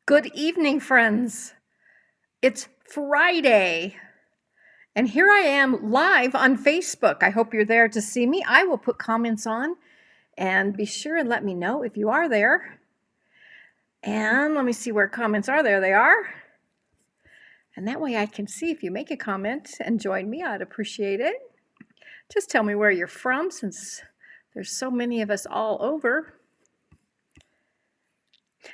Good evening, friends. It's Friday, and here I am live on Facebook. I hope you're there to see me. I will put comments on, and be sure and let me know if you are there. And let me see where comments are. There they are. And that way I can see if you make a comment and join me. I'd appreciate it. Just tell me where you're from, since there's so many of us all over.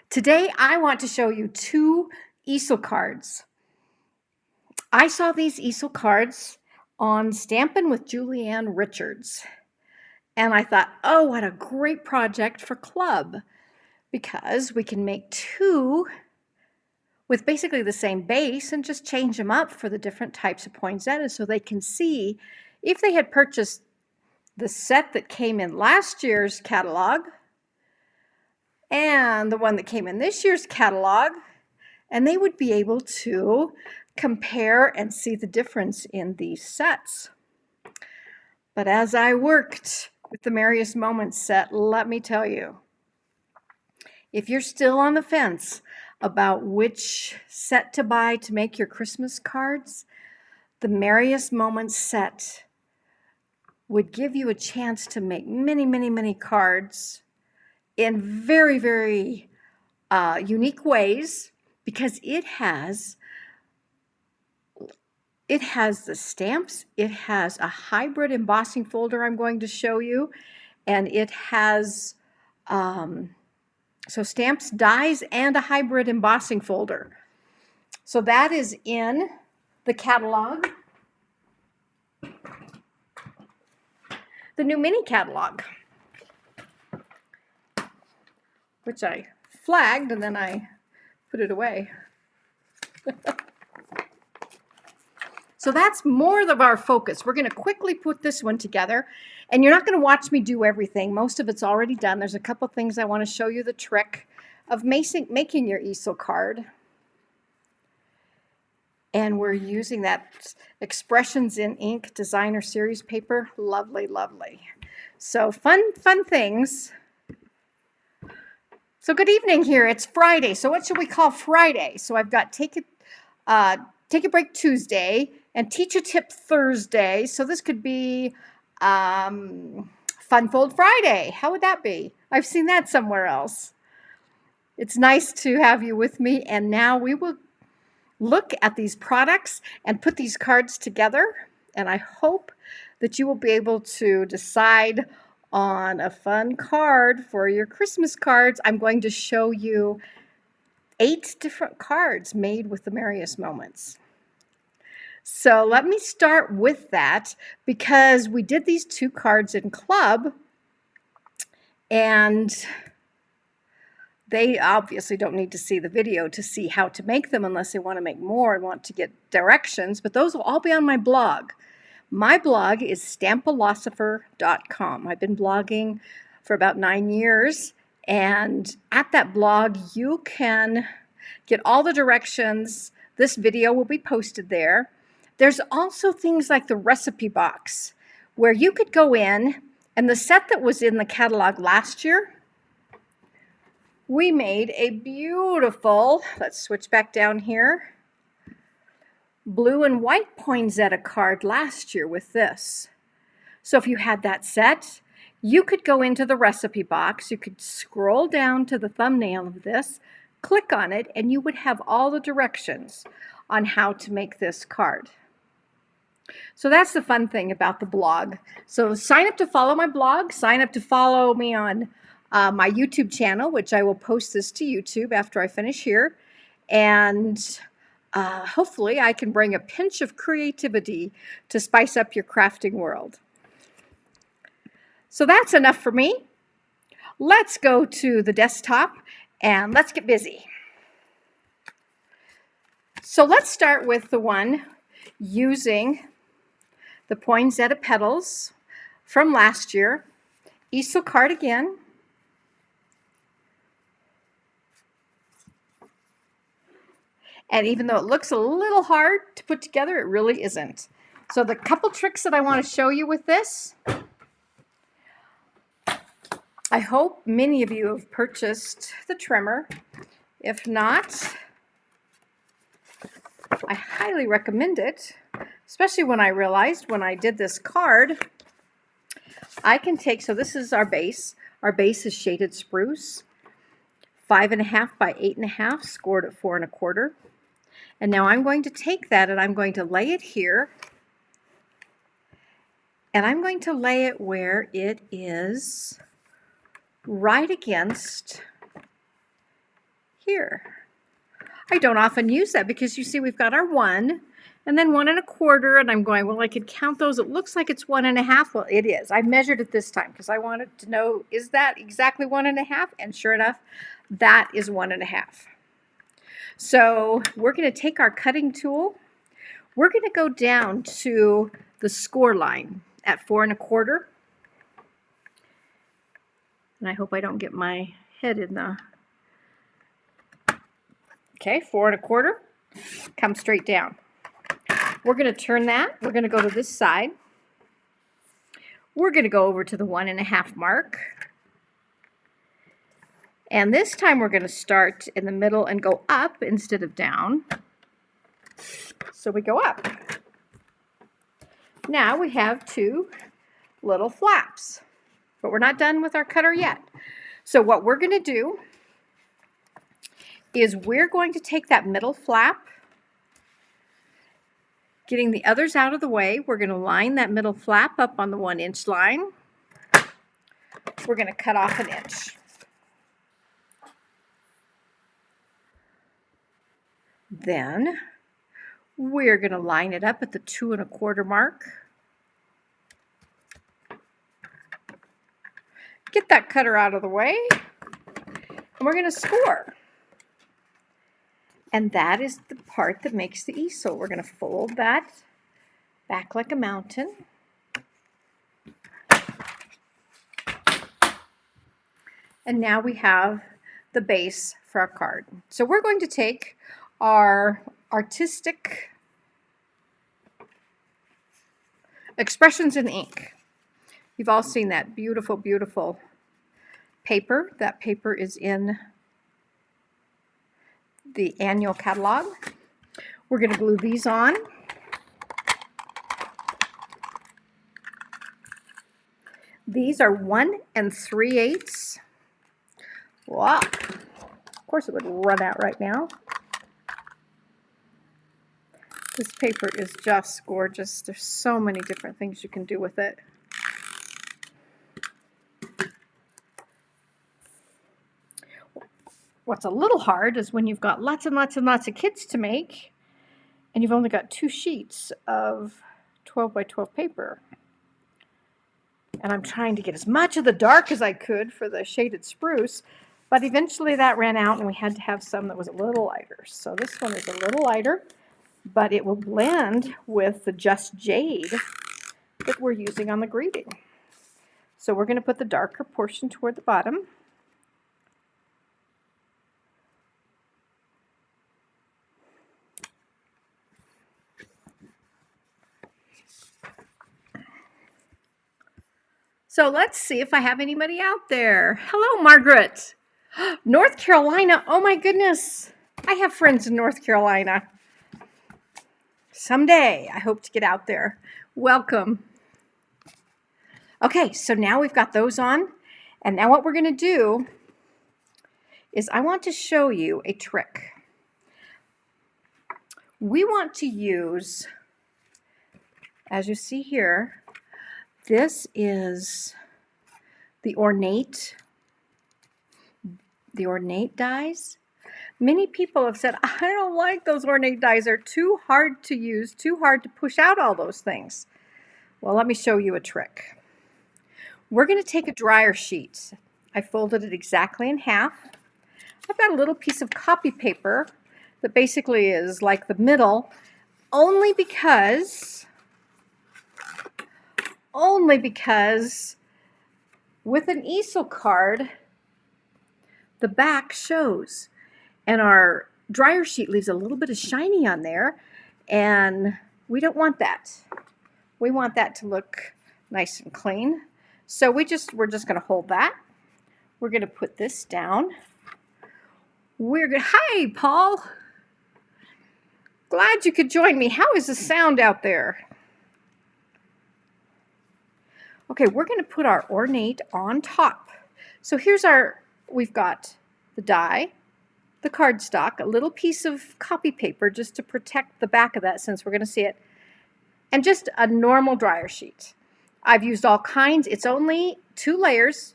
Today, I want to show you two easel cards. I saw these easel cards on Stampin' with Julianne Richards, and I thought, oh, what a great project for club, because we can make two with basically the same base and just change them up for the different types of poinsettias so they can see if they had purchased the set that came in last year's catalog and the one that came in this year's catalog, and they would be able to compare and see the difference in these sets. But as I worked with the Merriest Moments set, let me tell you, if you're still on the fence about which set to buy to make your Christmas cards, the Merriest Moments set would give you a chance to make many, many, many cards in very, very unique ways, because it has the stamps, it has a hybrid embossing folder I'm going to show you, and it has so stamps, dies, and a hybrid embossing folder. So that is in the catalog, the new mini catalog, which I flagged and then I put it away. So that's more of our focus. We're going to quickly put this one together, and you're not going to watch me do everything. Most of it's already done. There's a couple things I want to show you the trick of making your easel card. And we're using that Expressions in Ink Designer Series paper. Lovely, lovely. So fun things. So good evening here. It's Friday. So what should we call Friday? So I've got Take a Break Tuesday and Teach a Tip Thursday. So this could be Fun Fold Friday. How would that be? I've seen that somewhere else. It's nice to have you with me. And now we will look at these products and put these cards together. And I hope that you will be able to decide on a fun card for your Christmas cards. I'm going to show you 8 different cards made with the Merriest Moments. So let me start with that, because we did these 2 cards in club, and they obviously don't need to see the video to see how to make them unless they want to make more and want to get directions, but those will all be on my blog. My blog is stampalosopher.com. I've been blogging for about 9 years, and at that blog you can get all the directions. This video will be posted there. There's also things like the recipe box, where you could go in, and the set that was in the catalog last year, we made a beautiful, let's switch back down here, blue and white poinsettia card last year with this. So if you had that set, you could go into the recipe box, you could scroll down to the thumbnail of this, click on it, and you would have all the directions on how to make this card. So that's the fun thing about the blog. So sign up to follow my blog, sign up to follow me on my YouTube channel, which I will post this to YouTube after I finish here. And hopefully I can bring a pinch of creativity to spice up your crafting world. So that's enough for me. Let's go to the desktop and let's get busy. So let's start with the one using the Poinsettia Petals from last year. Easel card again. And even though it looks a little hard to put together, it really isn't. So the couple tricks that I want to show you with this, I hope many of you have purchased the trimmer. If not, I highly recommend it, especially when I realized when I did this card, I can take, so this is our base. Our base is shaded spruce, 5.5 by 8.5, scored at 4 1/4. And now I'm going to take that and I'm going to lay it here. And I'm going to lay it where it is right against here. I don't often use that because you see we've got our 1 and then 1 1/4, and I'm going, well, I could count those. It looks like it's 1 1/2. Well, it is. I measured it this time because I wanted to know, is that exactly 1 1/2? And sure enough, that is 1 1/2. So we're going to take our cutting tool. We're going to go down to the score line at 4 1/4. And I hope I don't get my head in the... Okay, 4 1/4. Come straight down. We're going to turn that. We're going to go to this side. We're going to go over to the 1 1/2 mark. And this time we're going to start in the middle and go up instead of down. So we go up. Now we have 2 little flaps, but we're not done with our cutter yet. So what we're going to do is we're going to take that middle flap, getting the others out of the way. We're going to line that middle flap up on the 1 inch line. We're going to cut off 1 inch. Then we're going to line it up at the 2 1/4 mark. Get that cutter out of the way, and we're going to score. And that is the part that makes the easel. We're going to fold that back like a mountain. And now we have the base for our card. So we're going to take our artistic expressions in ink. You've all seen that beautiful, beautiful paper. That paper is in the annual catalog. We're going to glue these on. These are 1 3/8. Wow. Of course it would run out right now. This paper is just gorgeous. There's so many different things you can do with it. What's a little hard is when you've got lots and lots and lots of kits to make, and you've only got 2 sheets of 12 by 12 paper. And I'm trying to get as much of the dark as I could for the shaded spruce, but eventually that ran out and we had to have some that was a little lighter. So this one is a little lighter, but it will blend with the Just Jade that we're using on the greeting. So we're going to put the darker portion toward the bottom. So let's see if I have anybody out there. Hello, Margaret. North Carolina. Oh my goodness. I have friends in North Carolina. Someday I hope to get out there. Welcome. Okay, so now we've got those on. And now what we're going to do is I want to show you a trick. We want to use, as you see here, this is the ornate dies. Many people have said, I don't like those ornate dies. They're too hard to use, too hard to push out all those things. Well, let me show you a trick. We're going to take a dryer sheet. I folded it exactly in half. I've got a little piece of copy paper that basically is like the middle, only because with an easel card, the back shows. And our dryer sheet leaves a little bit of shiny on there, and we don't want that. We want that to look nice and clean. So we're just going to hold that. We're going to put this down. We're good. Hi, Paul. Glad you could join me. How is the sound out there? Okay, we're going to put our ornate on top. So we've got the die, the cardstock, a little piece of copy paper just to protect the back of that since we're going to see it, and just a normal dryer sheet. I've used all kinds. It's only 2 layers.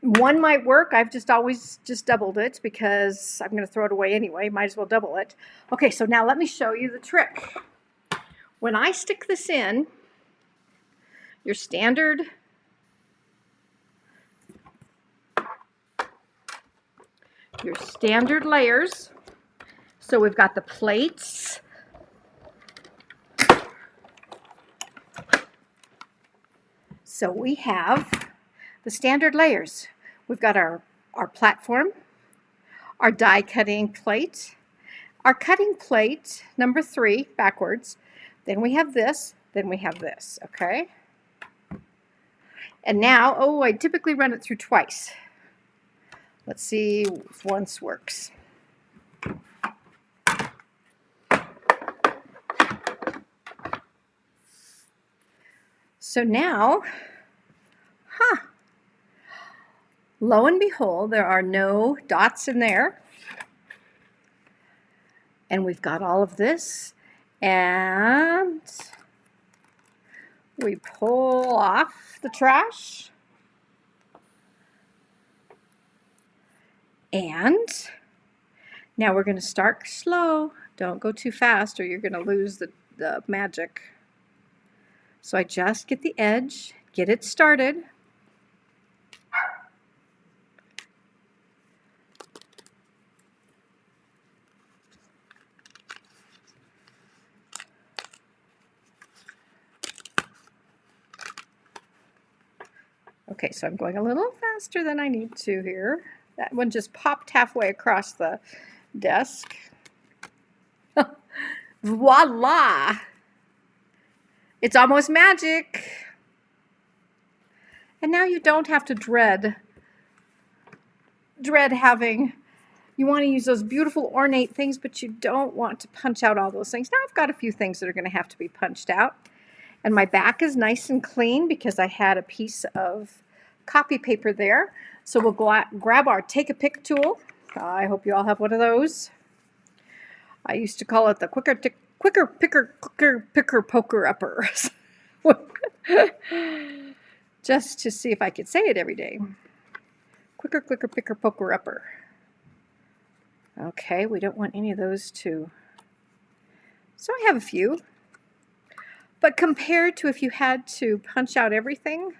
One might work. I've always doubled it because I'm going to throw it away anyway. Might as well double it. Okay, so now let me show you the trick. When I stick this in, your standard layers. So we've got the plates. So we have the standard layers. We've got our platform, our die cutting plate, our cutting plate number 3 backwards. Then we have this, okay? And now, I typically run it through twice. Let's see if once works. So now, lo and behold, there are no dots in there. And we've got all of this. And we pull off the trash. And now we're going to start slow. Don't go too fast or you're going to lose the magic. So I just get the edge, get it started. Okay, so I'm going a little faster than I need to here. That one just popped halfway across the desk. Voila! It's almost magic. And now you don't have to dread having, you want to use those beautiful ornate things, but you don't want to punch out all those things. Now I've got a few things that are going to have to be punched out. And my back is nice and clean because I had a piece of copy paper there. So we'll grab our take a pick tool. I hope you all have one of those. I used to call it the quicker picker poker upper. Just to see if I could say it every day. Quicker picker poker upper. Okay, we don't want any of those to. So I have a few. But compared to if you had to punch out everything,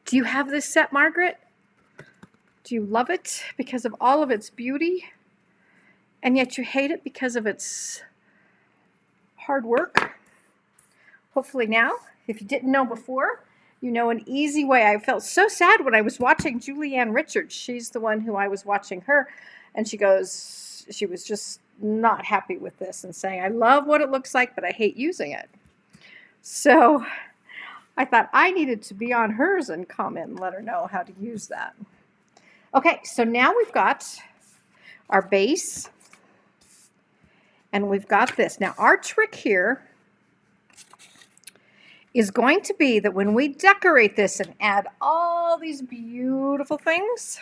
do you have this set, Margaret? Do you love it because of all of its beauty? And yet you hate it because of its hard work? Hopefully now, if you didn't know before, you know an easy way. I felt so sad when I was watching Julianne Richards. She's the one who I was watching her, and she was just not happy with this and saying, I love what it looks like, but I hate using it. So I thought I needed to be on hers and comment and let her know how to use that. Okay, so now we've got our base, and we've got this. Now our trick here is going to be that when we decorate this and add all these beautiful things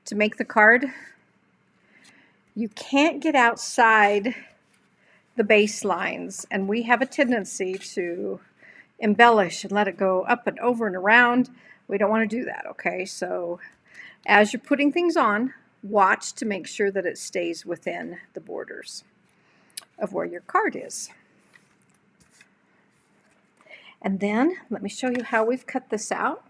to make the card, you can't get outside the base lines, and we have a tendency to embellish and let it go up and over and around. We don't want to do that, okay? So as you're putting things on, watch to make sure that it stays within the borders of where your card is. And then let me show you how we've cut this out.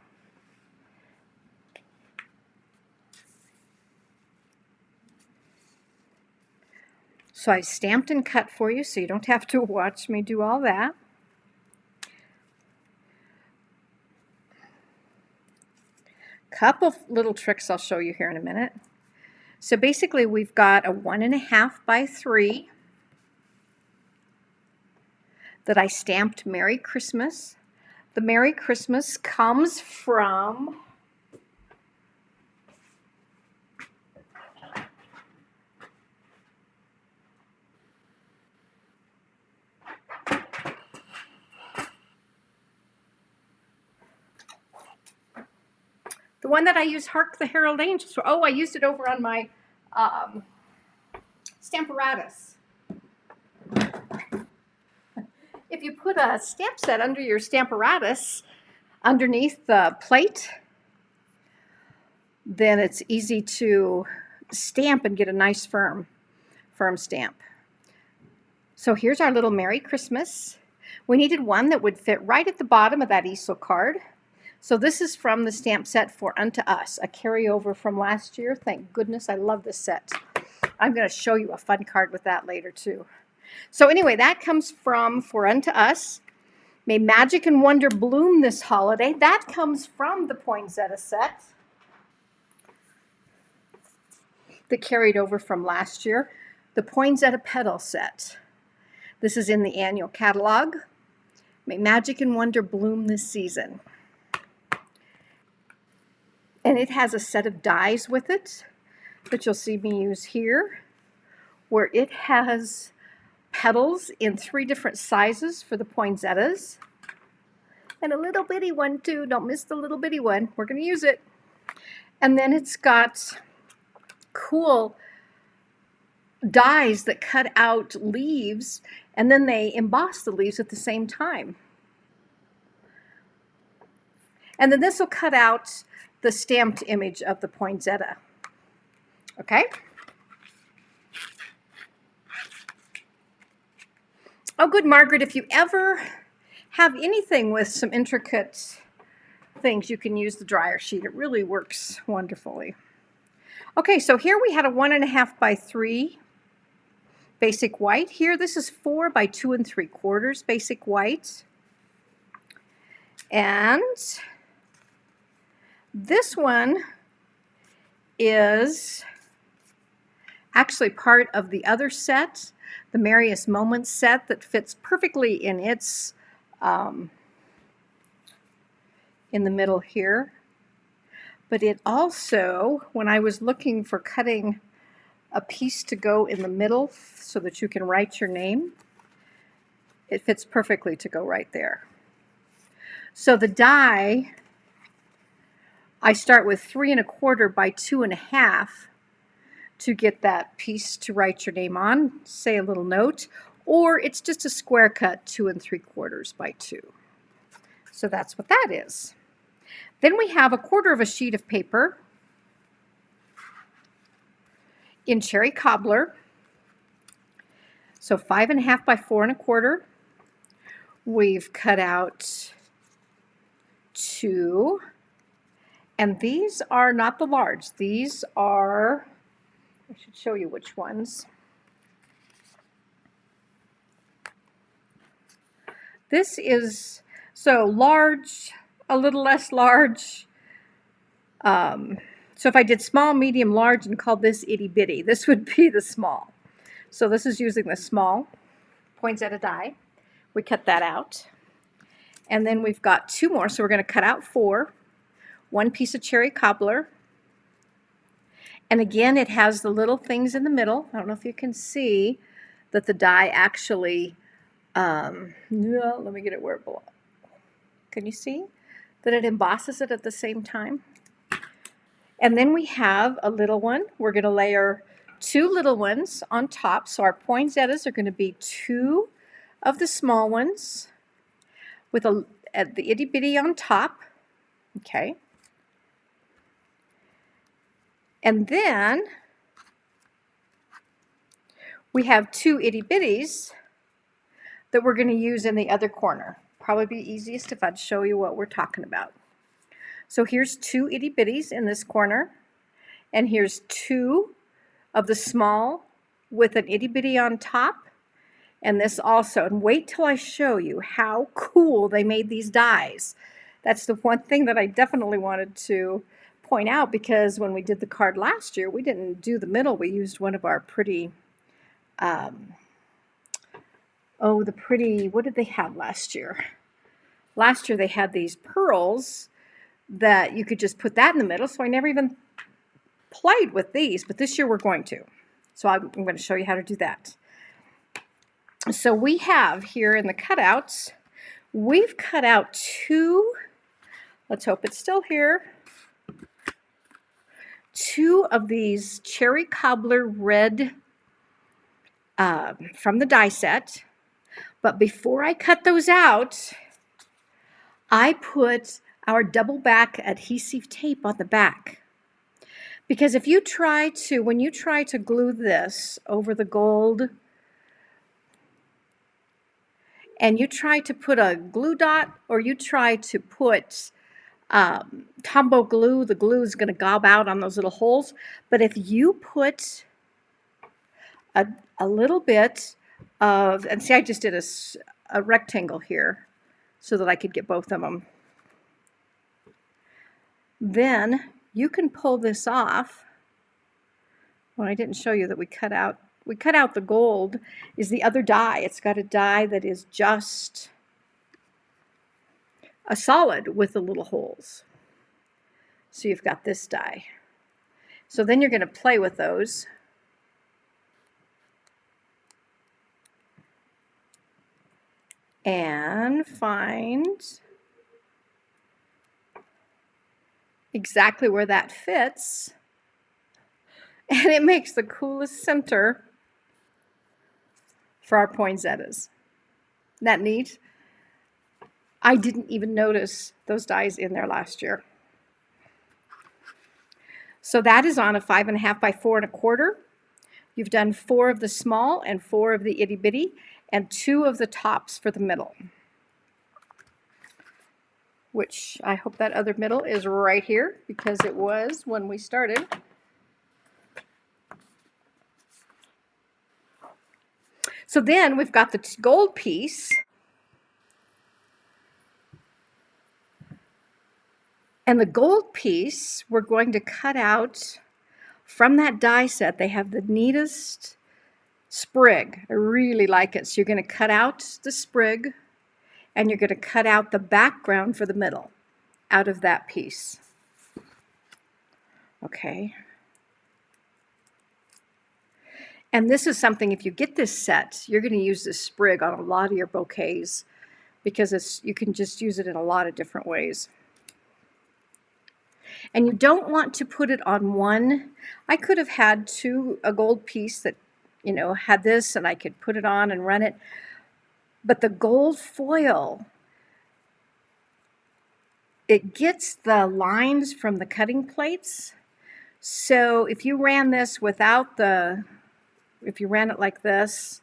So I stamped and cut for you so you don't have to watch me do all that. Couple little tricks I'll show you here in a minute. So basically we've got a 1.5 by 3 that I stamped Merry Christmas. The Merry Christmas comes from one that I use, Hark the Herald Angels, for. Oh, I used it over on my Stamparatus. If you put a stamp set under your Stamparatus, underneath the plate, then it's easy to stamp and get a nice firm stamp. So here's our little Merry Christmas. We needed one that would fit right at the bottom of that easel card. So this is from the stamp set For Unto Us, a carryover from last year. Thank goodness, I love this set. I'm going to show you a fun card with that later too. So anyway, that comes from For Unto Us. May magic and wonder bloom this holiday. That comes from the Poinsettia set that carried over from last year. The Poinsettia Petals set. This is in the annual catalog. May magic and wonder bloom this season. And it has a set of dies with it that you'll see me use here, where it has petals in 3 different sizes for the poinsettias. And a little bitty one too. Don't miss the little bitty one. We're going to use it. And then it's got cool dies that cut out leaves, and then they emboss the leaves at the same time. And then this will cut out the stamped image of the poinsettia. Okay? Oh, good, Margaret, if you ever have anything with some intricate things, you can use the dryer sheet. It really works wonderfully. Okay, so here we had a 1.5 by 3 basic white. Here, this is 4 by 2 3/4 basic white. And this one is actually part of the other set, the Merriest Moments set, that fits perfectly in its in the middle here. But it also, when I was looking for cutting a piece to go in the middle so that you can write your name, it fits perfectly to go right there. So the die, I start with 3 1/4 by 2 1/2 to get that piece to write your name on, say a little note, or it's just a square cut 2 3/4 by 2. So that's what that is. Then we have 1/4 of a sheet of paper in cherry cobbler. So 5 1/2 by 4 1/4. We've cut out 2. And these are not the large. These are, I should show you which ones. This is, so large, a little less large. So if I did small, medium, large, and called this itty bitty, this would be the small. So this is using the small poinsettia die. We cut that out. And then we've got 2 more, so we're going to cut out 4. 1 piece of cherry cobbler. And again, it has the little things in the middle. I don't know if you can see that the die actually, no, let me get it where it belongs. Can you see that it embosses it at the same time? And then we have a little one. We're going to layer 2 little ones on top. So our poinsettias are going to be 2 of the small ones with the itty bitty on top. Okay. And then we have 2 itty bitties that we're going to use in the other corner. Probably be easiest if I'd show you what we're talking about. So here's 2 itty bitties in this corner, and here's 2 of the small with an itty bitty on top, and this also. And wait till I show you how cool they made these dies. That's the one thing that I definitely wanted to point out, because when we did the card last year, we didn't do the middle. We used one of our pretty, what did they have last year? Last year they had these pearls that you could just put that in the middle, so I never even played with these, but this year we're going to. So I'm going to show you how to do that. So we have here in the cutouts, we've cut out 2, let's hope it's still here, 2 of these cherry cobbler red from the die set. But before I cut those out, I put our double back adhesive tape on the back. Because if you try to, when you try to glue this over the gold and you try to put a glue dot or you try to put Tombow glue, the glue is going to gob out on those little holes. But if you put a little bit of, and see, I just did a rectangle here so that I could get both of them. Then you can pull this off. Well, I didn't show you that we cut out the gold is the other die. It's got a die that is just a solid with the little holes. So you've got this die. So then you're going to play with those. And find exactly where that fits. And it makes the coolest center for our poinsettias. Isn't that neat? I didn't even notice those dies in there last year. So that is on a 5.5 by 4 1/4. You've done 4 of the small and 4 of the itty bitty and 2 of the tops for the middle. Which I hope that other middle is right here because it was when we started. So then we've got the gold piece. And the gold piece we're going to cut out from that die set. They have the neatest sprig. I really like it. So you're going to cut out the sprig and you're going to cut out the background for the middle out of that piece. Okay. And this is something, if you get this set, you're going to use this sprig on a lot of your bouquets because you can just use it in a lot of different ways. And you don't want to put it on one. I could have had a gold piece that, you know, had this and I could put it on and run it. But the gold foil, it gets the lines from the cutting plates. So if you ran this without if you ran it like this,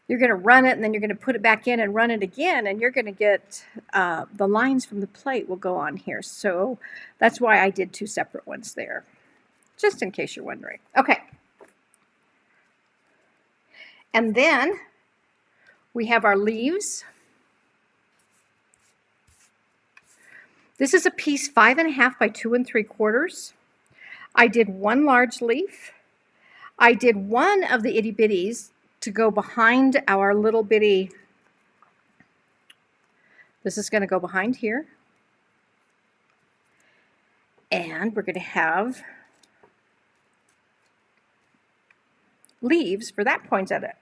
you're going to run it and then you're going to put it back in and run it again, and you're going to get the lines from the plate will go on here. So that's why I did 2 separate ones there, just in case you're wondering. Okay. And then we have our leaves. This is a piece 5.5 by 2 3/4. I did 1 large leaf. I did 1 of the itty bitties to go behind our little bitty. This is going to go behind here. And we're going to have leaves for that poinsettia.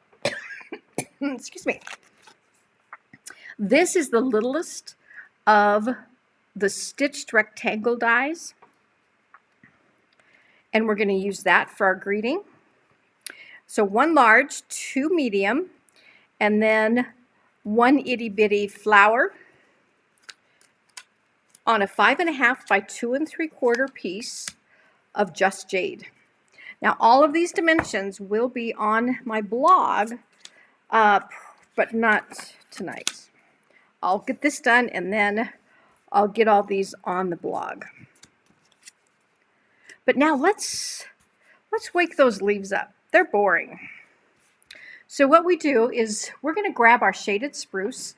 Excuse me. This is the littlest of the stitched rectangle dies. And we're going to use that for our greeting. So 1 large, 2 medium, and then 1 itty bitty flower on a 5.5 by 2 3/4 piece of Just Jade. Now all of these dimensions will be on my blog, but not tonight. I'll get this done and then I'll get all these on the blog. But now let's wake those leaves up. They're boring. So what we do is we're going to grab our shaded spruce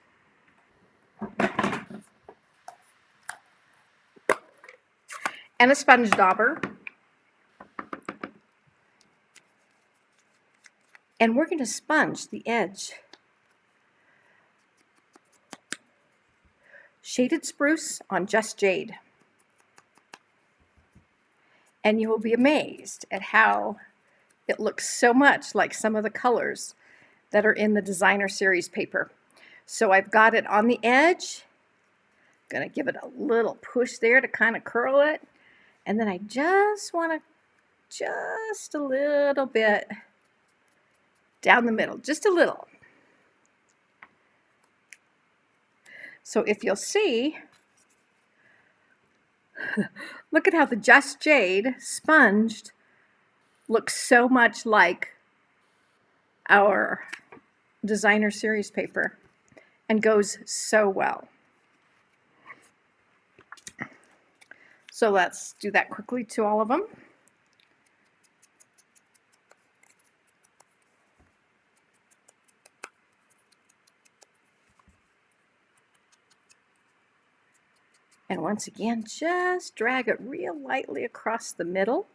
and a sponge dauber, and we're going to sponge the edge. Shaded spruce on Just Jade. And you will be amazed at how it looks so much like some of the colors that are in the designer series paper. So I've got it on the edge. Gonna give it a little push there to kind of curl it. And then I just want to just a little bit down the middle, just a little. So if you'll see, look at how the Just Jade sponged looks so much like our designer series paper and goes so well. So let's do that quickly to all of them. And once again, just drag it real lightly across the middle,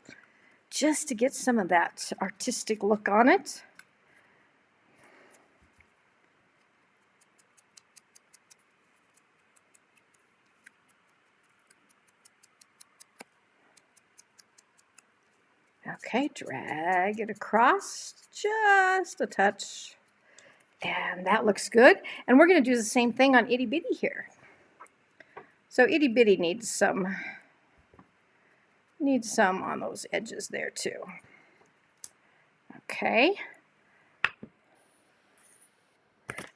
just to get some of that artistic look on it. Okay, drag it across just a touch. And that looks good. And we're going to do the same thing on Itty Bitty here. So Itty Bitty needs some on those edges there too. Okay.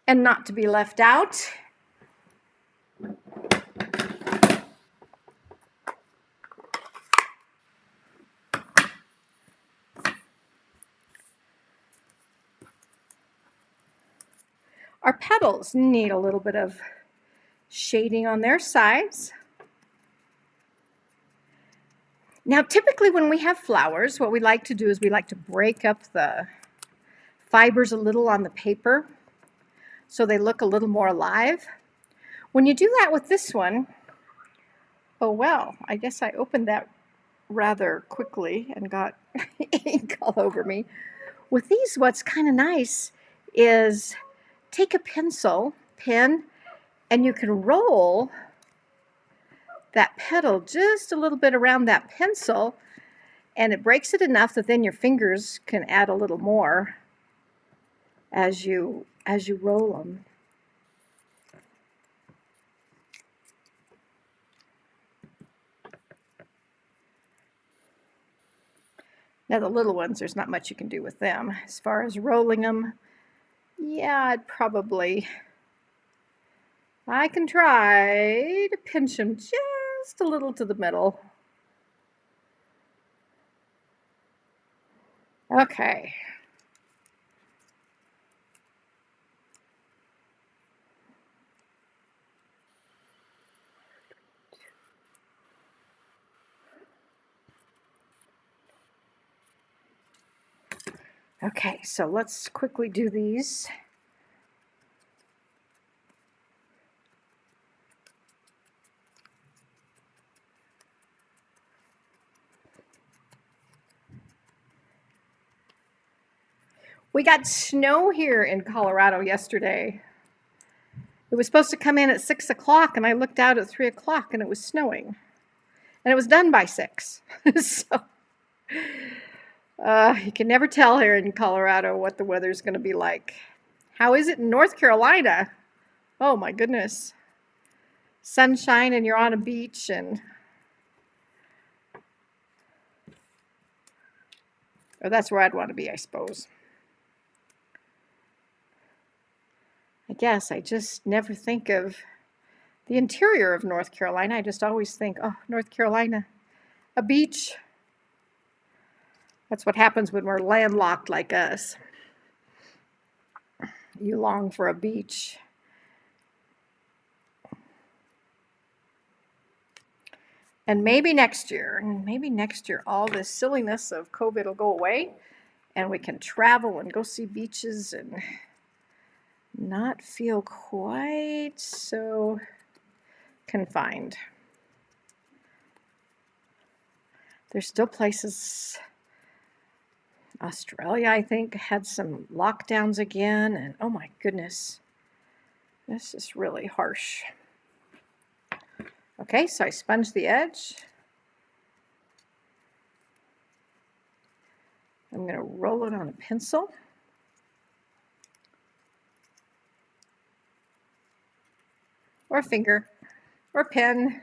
And not to be left out, our petals need a little bit of shading on their sides. Now, typically when we have flowers, what we like to do is we like to break up the fibers a little on the paper so they look a little more alive. When you do that with this one, oh well, I guess I opened that rather quickly and got ink all over me. With these, what's kind of nice is take a pen, and you can roll that petal just a little bit around that pencil, and it breaks it enough that then your fingers can add a little more as you roll them. Now the little ones, there's not much you can do with them. As far as rolling them, yeah, I can try to pinch them just a little to the middle. Okay. Okay, so let's quickly do these. We got snow here in Colorado yesterday. It was supposed to come in at 6 o'clock, and I looked out at 3 o'clock, and it was snowing. And it was done by 6. So you can never tell here in Colorado what the weather's going to be like. How is it in North Carolina? Oh my goodness. Sunshine and you're on a beach and that's where I'd want to be, I suppose. I guess I just never think of the interior of North Carolina. I just always think, oh, North Carolina, a beach. That's what happens when we're landlocked like us. You long for a beach. And maybe next year, all this silliness of COVID will go away and we can travel and go see beaches and not feel quite so confined. There's still places, Australia, I think, had some lockdowns again, and oh my goodness, this is really harsh. Okay, so I sponged the edge. I'm going to roll it on a pencil. Or a finger, or a pen,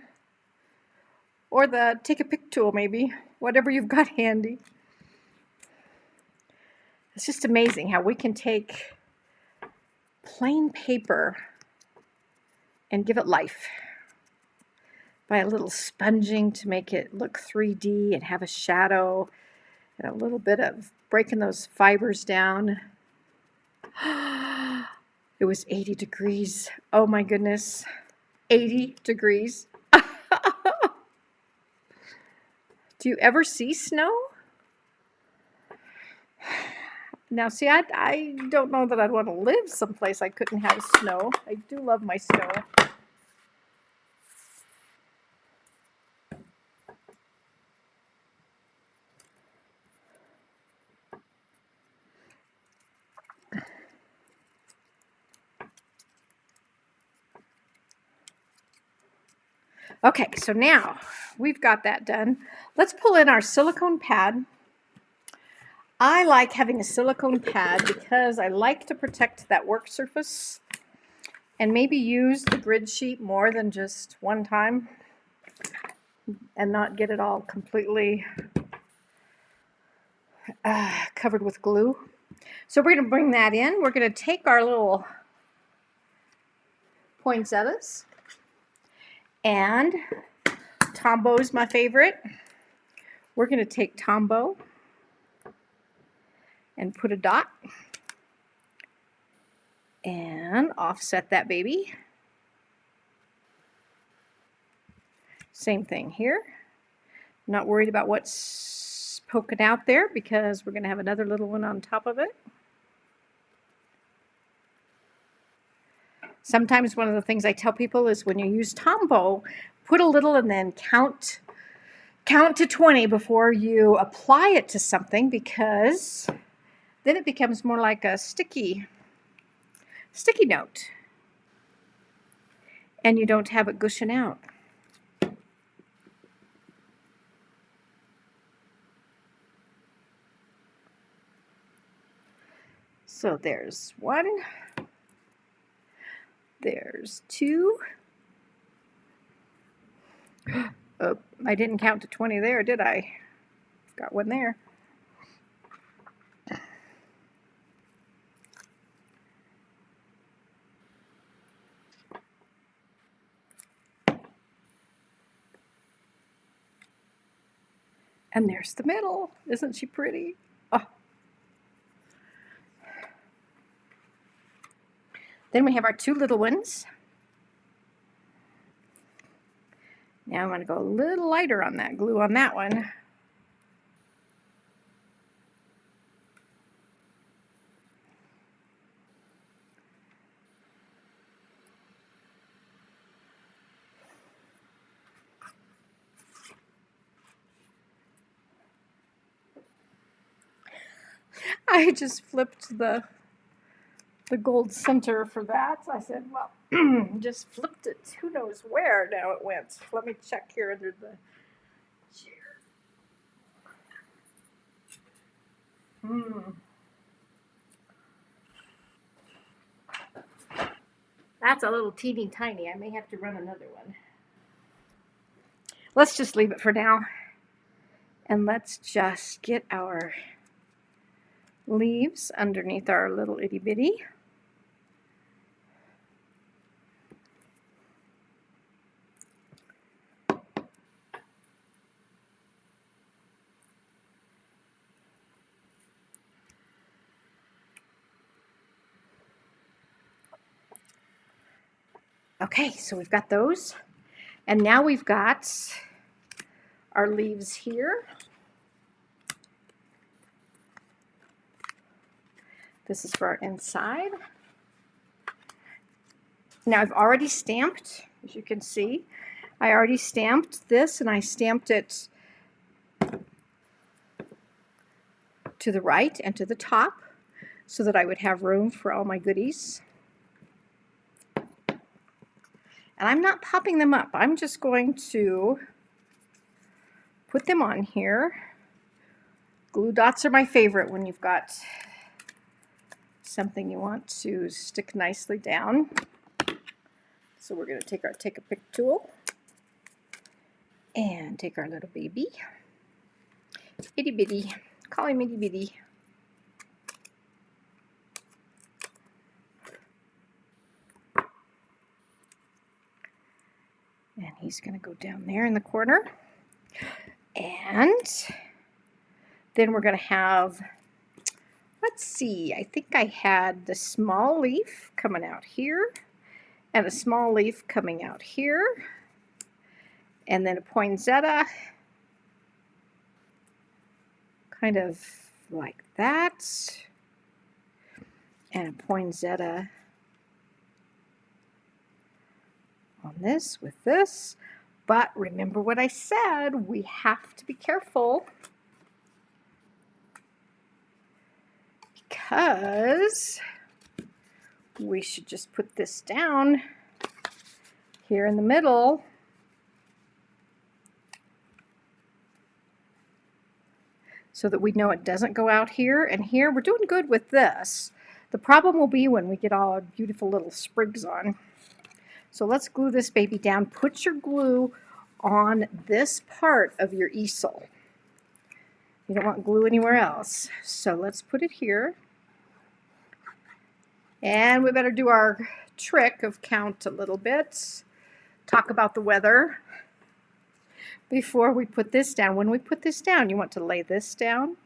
or the take a pick tool maybe, whatever you've got handy. It's just amazing how we can take plain paper and give it life by a little sponging to make it look 3D and have a shadow and a little bit of breaking those fibers down. It was 80 degrees. Oh my goodness. 80 degrees. Do you ever see snow? Now, see, I don't know that I'd want to live someplace I couldn't have snow. I do love my snow. Okay, so now we've got that done. Let's pull in our silicone pad. I like having a silicone pad because I like to protect that work surface and maybe use the grid sheet more than just one time and not get it all completely covered with glue. So we're going to bring that in. We're going to take our little poinsettias, and Tombo's my favorite. We're going to take Tombo and put a dot and offset that baby. Same thing here. Not worried about what's poking out there because we're going to have another little one on top of it. Sometimes one of the things I tell people is when you use Tombow, put a little and then count to 20 before you apply it to something, because then it becomes more like a sticky note and you don't have it gushing out. So there's one, there's two. Oh, I didn't count to 20 there, did I? Got one there. And there's the middle. Isn't she pretty? Oh. Then we have our two little ones. Now I'm going to go a little lighter on that glue on that one. I just flipped the gold center for that. I said, well, just flipped it. Who knows where now it went. Let me check here under the chair. That's a little teeny tiny. I may have to run another one. Let's just leave it for now. And let's just get our leaves underneath our little itty bitty. Okay, so we've got those. And now we've got our leaves here. This is for our inside. Now I've already stamped, as you can see. I already stamped this, and I stamped it to the right and to the top so that I would have room for all my goodies. And I'm not popping them up. I'm just going to put them on here. Glue dots are my favorite when you've got something you want to stick nicely down. So we're going to take our take a pick tool And take our little baby. Itty bitty. Call him itty bitty. And he's going to go down there in the corner. And then we're going to have, let's see, I think I had the small leaf coming out here and a small leaf coming out here. And then a poinsettia, kind of like that. And a poinsettia on this with this. But remember what I said, we have to be careful because we should just put this down here in the middle. So that we know it doesn't go out here and here. We're doing good with this. The problem will be when we get all our beautiful little sprigs on. So let's glue this baby down. Put your glue on this part of your easel. You don't want glue anywhere else. So let's put it here. And we better do our trick of count a little bit. Talk about the weather before we put this down. When we put this down, you want to lay this down,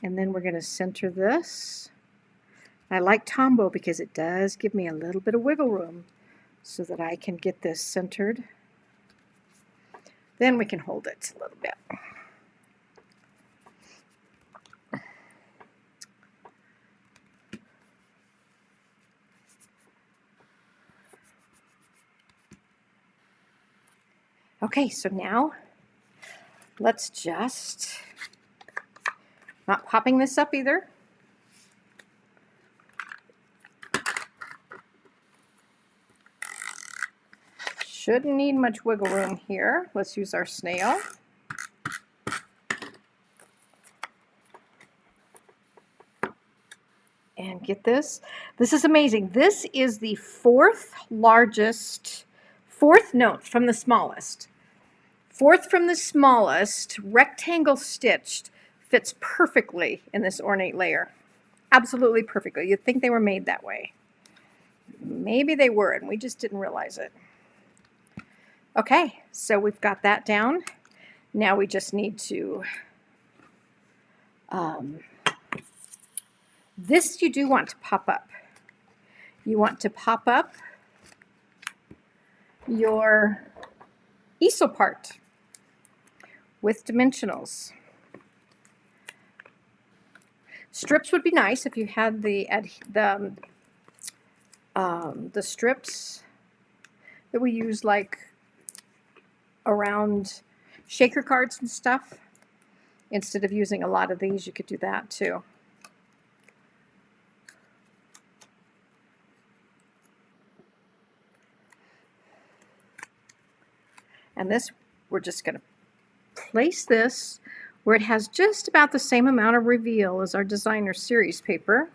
and then we're going to center this. I like Tombow because it does give me a little bit of wiggle room so that I can get this centered. Then we can hold it a little bit. Okay, so now let's just, not popping this up either. Shouldn't need much wiggle room here. Let's use our snail. And get this. This is amazing. This is the fourth from the smallest. Fourth from the smallest, rectangle stitched, fits perfectly in this ornate layer. Absolutely perfectly. You'd think they were made that way. Maybe they were, and we just didn't realize it. Okay, so we've got that down. Now we just need to, this you do want to pop up. You want to pop up your easel part with dimensionals. Strips would be nice if you had the strips that we use like around shaker cards and stuff. Instead of using a lot of these, you could do that too. And this, we're just going to place this where it has just about the same amount of reveal as our designer series paper.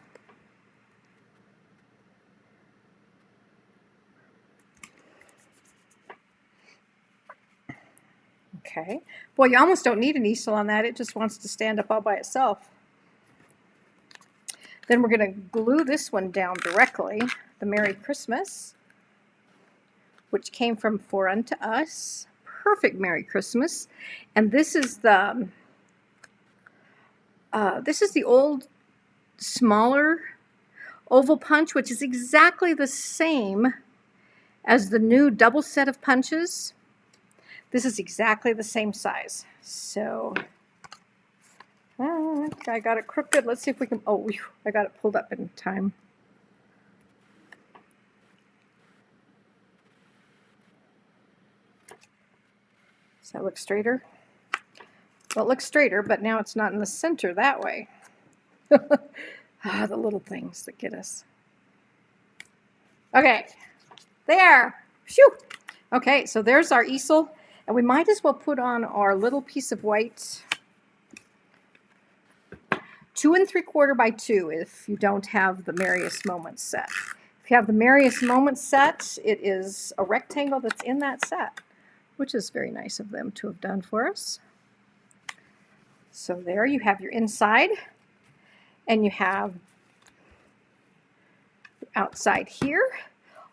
Okay. Boy, you almost don't need an easel on that. It just wants to stand up all by itself. Then we're going to glue this one down directly, the Merry Christmas, which came from For Unto Us. Perfect Merry Christmas. And this is the old, smaller oval punch, which is exactly the same as the new double set of punches. This is exactly the same size. So I got it crooked. Let's see if we can, oh, I got it pulled up in time. Does that look straighter? Well, it looks straighter, but now it's not in the center that way. The little things that get us. Okay, there. Phew. Okay, so there's our easel. And we might as well put on our little piece of white, 2 3/4 by 2 if you don't have the Merriest Moments set. If If you have the Merriest Moments set, it is a rectangle that's in that set, which is very nice of them to have done for us. So there you have your inside, and you have the outside here.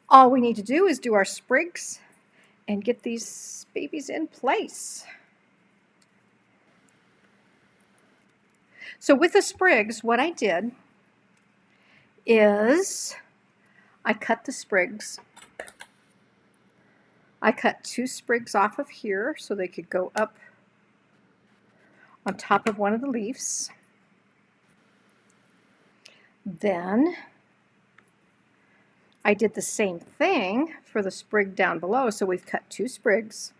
All we need to do is do our sprigs and get these babies in place. So with the sprigs, what I did is I cut the sprigs. I cut 2 sprigs off of here so they could go up on top of one of the leaves. Then I did the same thing for the sprig down below, so we've cut 2 sprigs.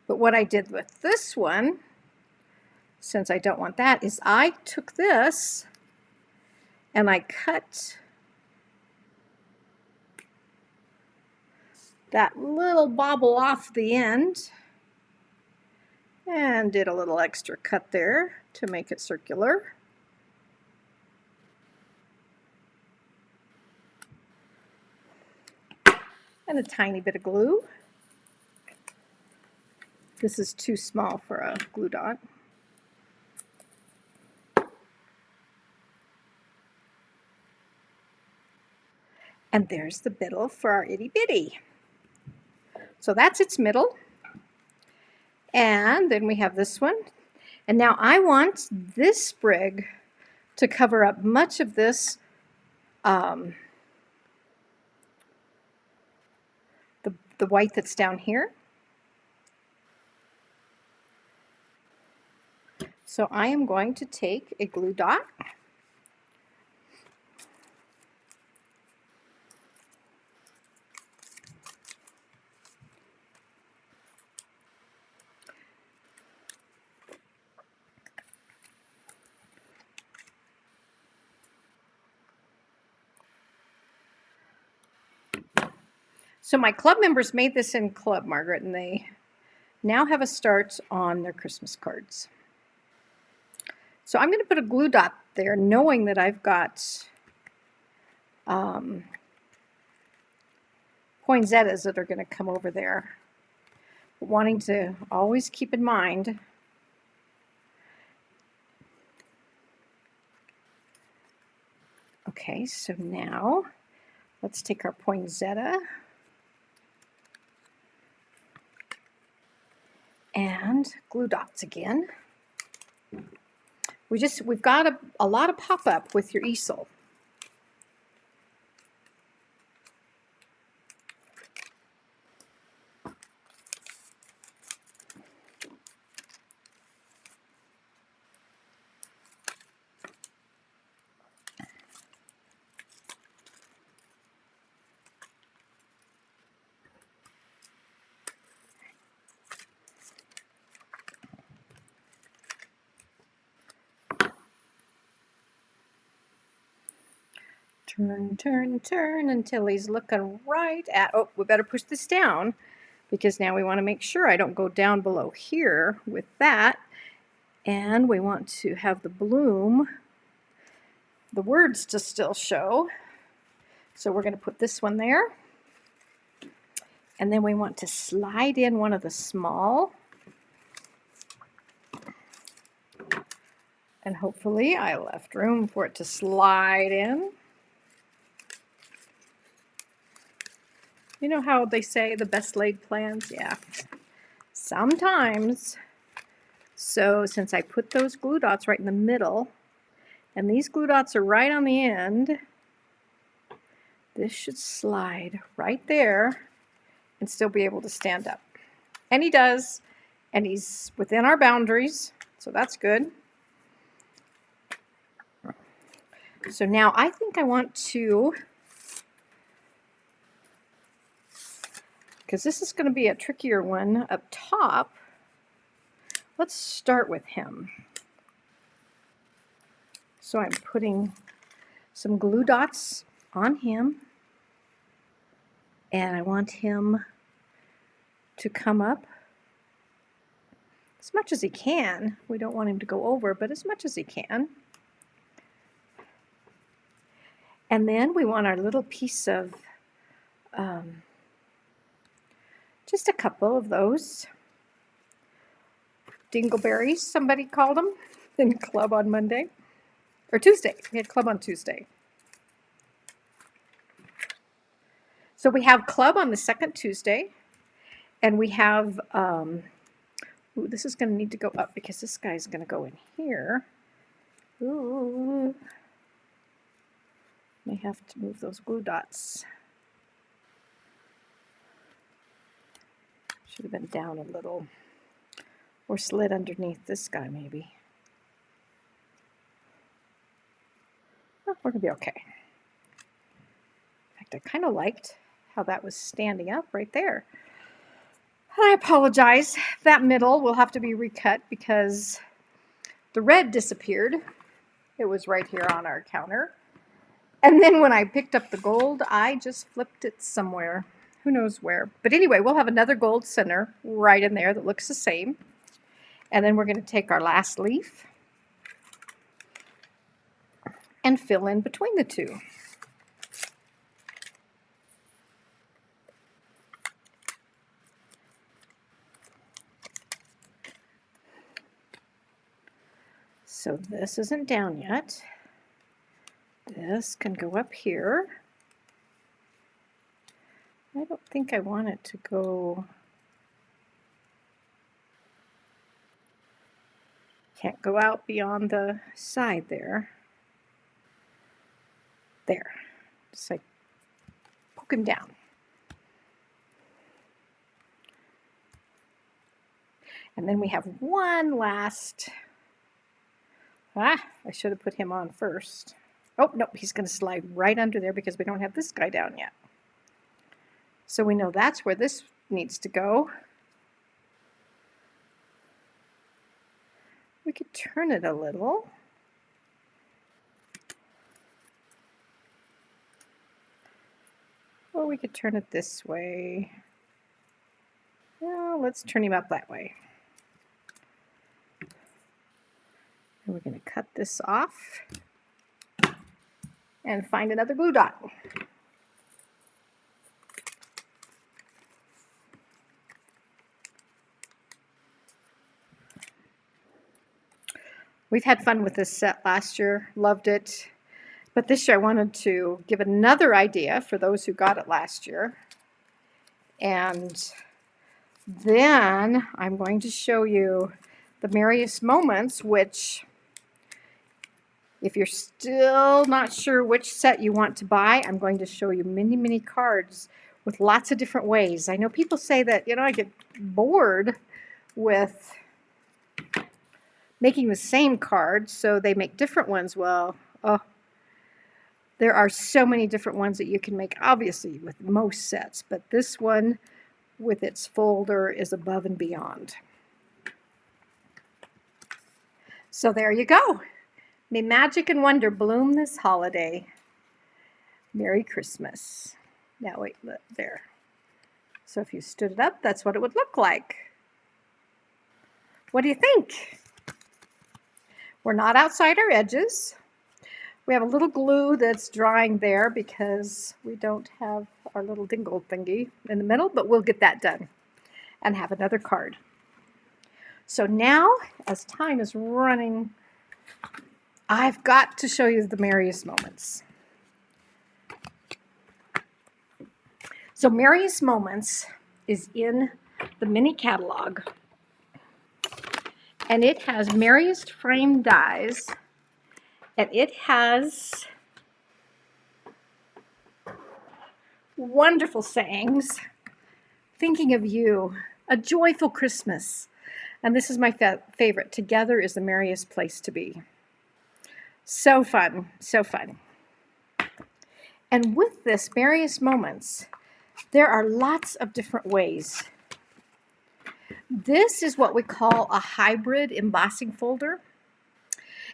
But what I did with this one, since I don't want that, is I took this and I cut that little bobble off the end and did a little extra cut there to make it circular. And a tiny bit of glue. This is too small for a glue dot. And there's the middle for our itty bitty. So that's its middle. And then we have this one. And now I want this sprig to cover up much of this the white that's down here. So I am going to take a glue dot So my club members made this in club, Margaret, and they now have a start on their Christmas cards. So I'm going to put a glue dot there, knowing that I've got poinsettias that are going to come over there. But wanting to always keep in mind okay, so now let's take our poinsettia and glue dots again. We've got a lot of pop-up with your easel. Turn, turn, turn until he's looking right at, oh, we better push this down because now we want to make sure I don't go down below here with that. And we want to have the bloom, the words to still show. So we're going to put this one there. And then we want to slide in one of the small. And hopefully I left room for it to slide in. You know how they say the best laid plans? Yeah, sometimes. So since I put those glue dots right in the middle, and these glue dots are right on the end, this should slide right there and still be able to stand up. And he does, and he's within our boundaries, so that's good. So now I think I want to, because this is going to be a trickier one up top, let's start with him. So I'm putting some glue dots on him, and I want him to come up as much as he can. We don't want him to go over, but as much as he can. And then we want our little piece of, just a couple of those dingleberries, somebody called them in club on Monday, or Tuesday. We had club on Tuesday. So we have club on the second Tuesday, and we have, ooh, this is going to need to go up because this guy's going to go in here. Ooh. May have to move those glue dots. Should have been down a little, or slid underneath this guy maybe. Oh, we're going to be okay. In fact, I kind of liked how that was standing up right there. I apologize. That middle will have to be recut because the red disappeared. It was right here on our counter. And then when I picked up the gold, I just flipped it somewhere. Who knows where. But anyway, we'll have another gold center right in there that looks the same. And then we're going to take our last leaf and fill in between the two. So this isn't down yet. This can go up here. I don't think I want it to go. Can't go out beyond the side there. There. Just like poke him down. And then we have one last. I should have put him on first. Oh, no, he's going to slide right under there because we don't have this guy down yet. So we know that's where this needs to go. We could turn it a little. Or we could turn it this way. Well, let's turn him up that way. And we're going to cut this off and find another glue dot. We've had fun with this set last year, loved it. But this year I wanted to give another idea for those who got it last year. And then I'm going to show you the Merriest Moments, which if you're still not sure which set you want to buy, I'm going to show you many, many cards with lots of different ways. I know people say that, I get bored with making the same cards, so they make different ones. Well, there are so many different ones that you can make, obviously, with most sets, but this one with its folder is above and beyond. So there you go. May magic and wonder bloom this holiday. Merry Christmas. Now wait, look there. So if you stood it up, that's what it would look like. What do you think? We're not outside our edges. We have a little glue that's drying there because we don't have our little dingle thingy in the middle, but we'll get that done and have another card. So now, as time is running, I've got to show you the Merriest Moments. So Merriest Moments is in the mini catalog, and it has Merriest frame dies, and it has wonderful sayings, thinking of you, a joyful Christmas, and this is my favorite, together is the merriest place to be. So fun, so fun. And with this Merriest Moments, there are lots of different ways. This is what we call a hybrid embossing folder.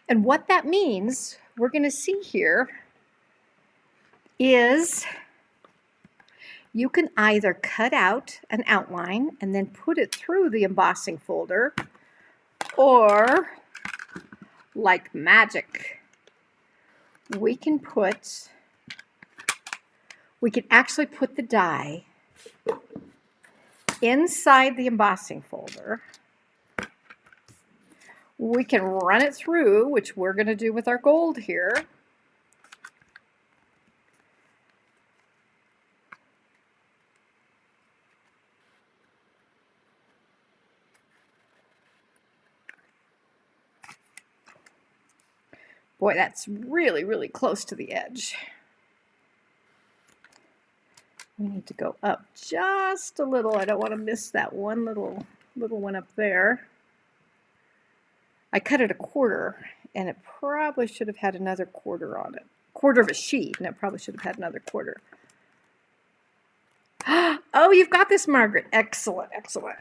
And what that means, we're going to see here, is you can either cut out an outline and then put it through the embossing folder, or like magic, we can put we can actually put the die inside the embossing folder. We can run it through, which we're going to do with our gold here. Boy, that's really, really close to the edge. We need to go up just a little. I don't want to miss that one little one up there. I cut it a quarter, and it probably should have had another quarter on it. Quarter of a sheet, and it probably should have had another quarter. Oh, you've got this, Margaret. Excellent, excellent.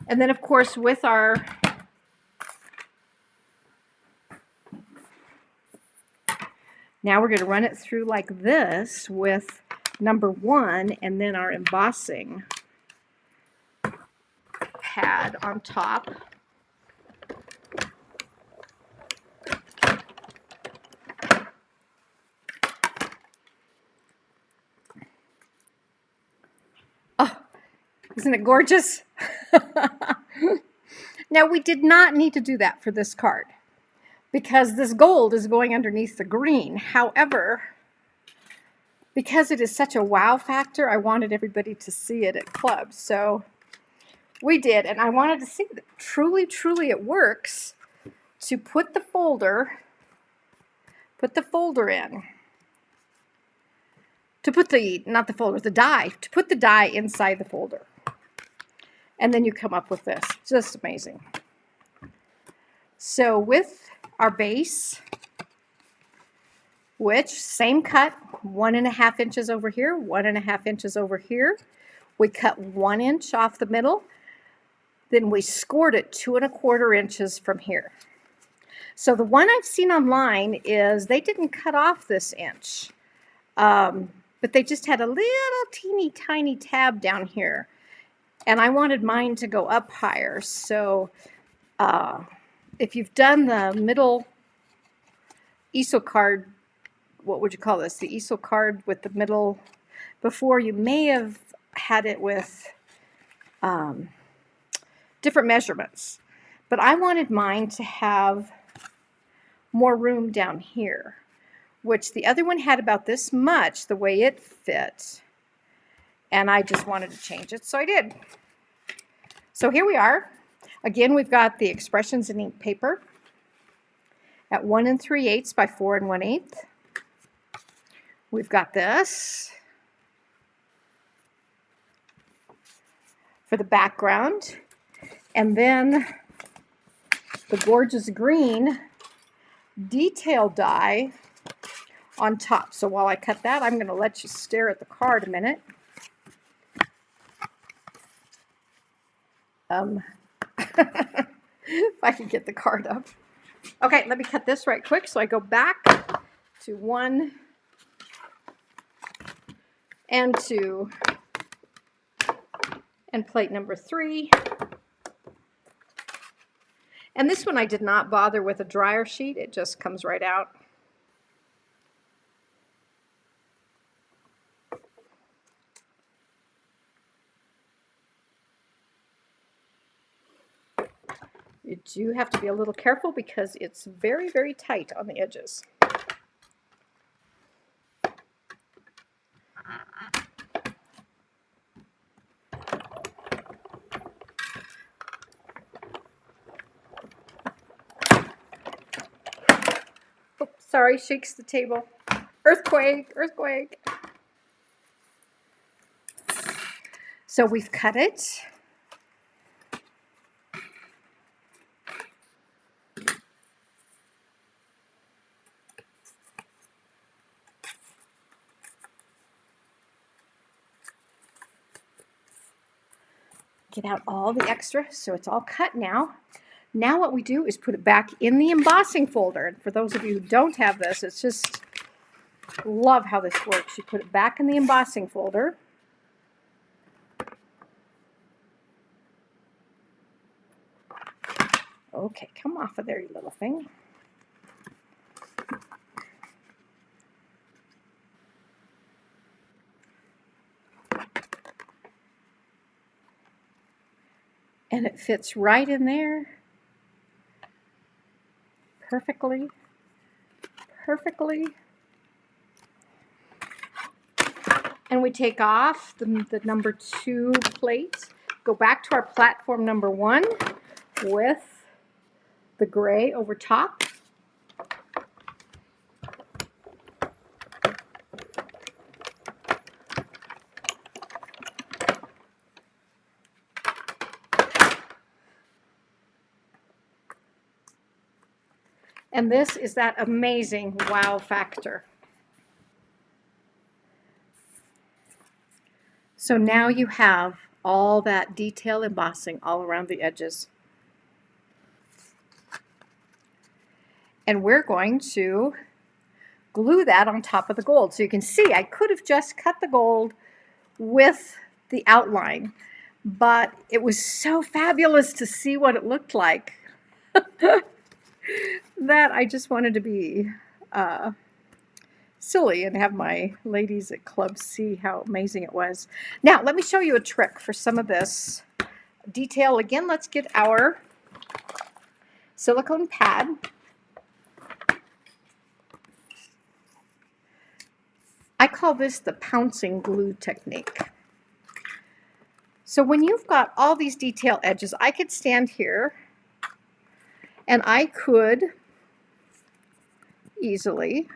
And then, of course, with our now we're going to run it through like this with number 1 and then our embossing pad on top. Oh, isn't it gorgeous? Now, we did not need to do that for this card, because this gold is going underneath the green. However, because it is such a wow factor, I wanted everybody to see it at club. So we did, and I wanted to see that truly, truly it works to put the folder in. To put the, not the folder, the die, to put the die inside the folder. And then you come up with this. Just amazing. So with our base, which same cut, 1.5 inches over here, 1.5 inches over here. We cut 1 inch off the middle. Then we scored it 2.25 inches from here. So the one I've seen online is they didn't cut off this inch, but they just had a little teeny tiny tab down here. And I wanted mine to go up higher. So if you've done the middle easel card, what would you call this? The easel card with the middle before, you may have had it with different measurements. But I wanted mine to have more room down here, which the other one had about this much, the way it fit. And I just wanted to change it, so I did. So here we are. Again, we've got the expressions in ink paper at 1 3/8 by 4 1/8. We've got this for the background, and then the gorgeous green detail die on top. So while I cut that, I'm going to let you stare at the card a minute. If I can get the card up. Okay, let me cut this right quick. So I go back to 1 and 2 and plate number 3. And this one I did not bother with a dryer sheet. It just comes right out. You do have to be a little careful because it's very, very tight on the edges. Oh, sorry, shakes the table. Earthquake, earthquake. So we've cut it. Get out all the extra, so it's all cut now. Now what we do is put it back in the embossing folder. And for those of you who don't have this, it's just, love how this works. You put it back in the embossing folder. Okay, come off of there, you little thing. And it fits right in there perfectly, perfectly. And we take off the number 2 plate, go back to our platform number 1 with the gray over top. And this is that amazing wow factor. So now you have all that detail embossing all around the edges. And we're going to glue that on top of the gold. So you can see I could have just cut the gold with the outline, but it was so fabulous to see what it looked like that I just wanted to be silly and have my ladies at club see how amazing it was. Now, let me show you a trick for some of this detail. Again, let's get our silicone pad. I call this the pouncing glue technique. So when you've got all these detail edges, I could stand here and I could easily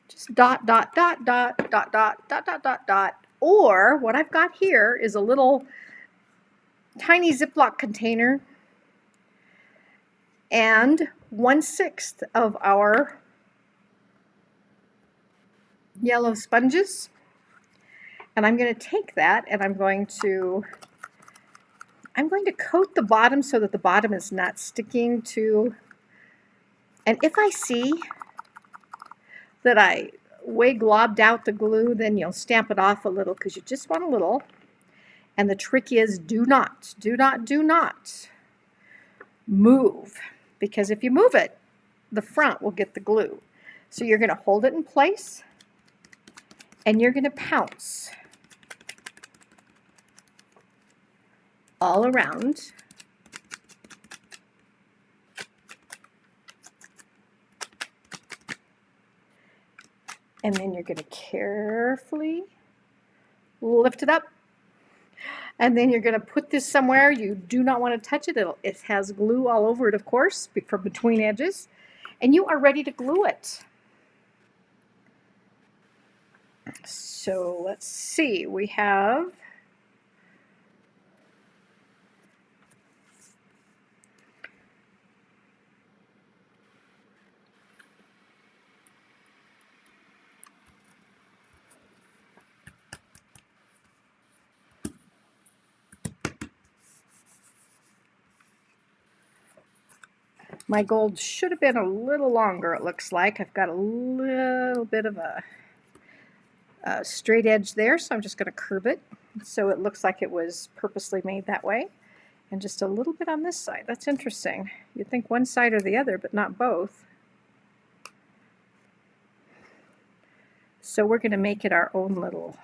just dot, dot, dot, dot, dot, dot, dot, dot, dot, dot. Or what I've got here is a little tiny Ziploc container and 1/6 of our yellow sponges. And I'm going to take that and I'm going to coat the bottom so that the bottom is not sticking to. And if I see that I way globbed out the glue, then you'll stamp it off a little because you just want a little. And the trick is do not move, because if you move it, the front will get the glue. So you're going to hold it in place and you're going to pounce all around. And then you're going to carefully lift it up. And then you're going to put this somewhere you do not want to touch it. It has glue all over it, of course, from between edges. And you are ready to glue it. So let's see. We have my gold should have been a little longer, it looks like. I've got a little bit of a straight edge there, so I'm just going to curve it so it looks like it was purposely made that way. And just a little bit on this side. That's interesting. You'd think one side or the other, but not both. So we're going to make it our own little.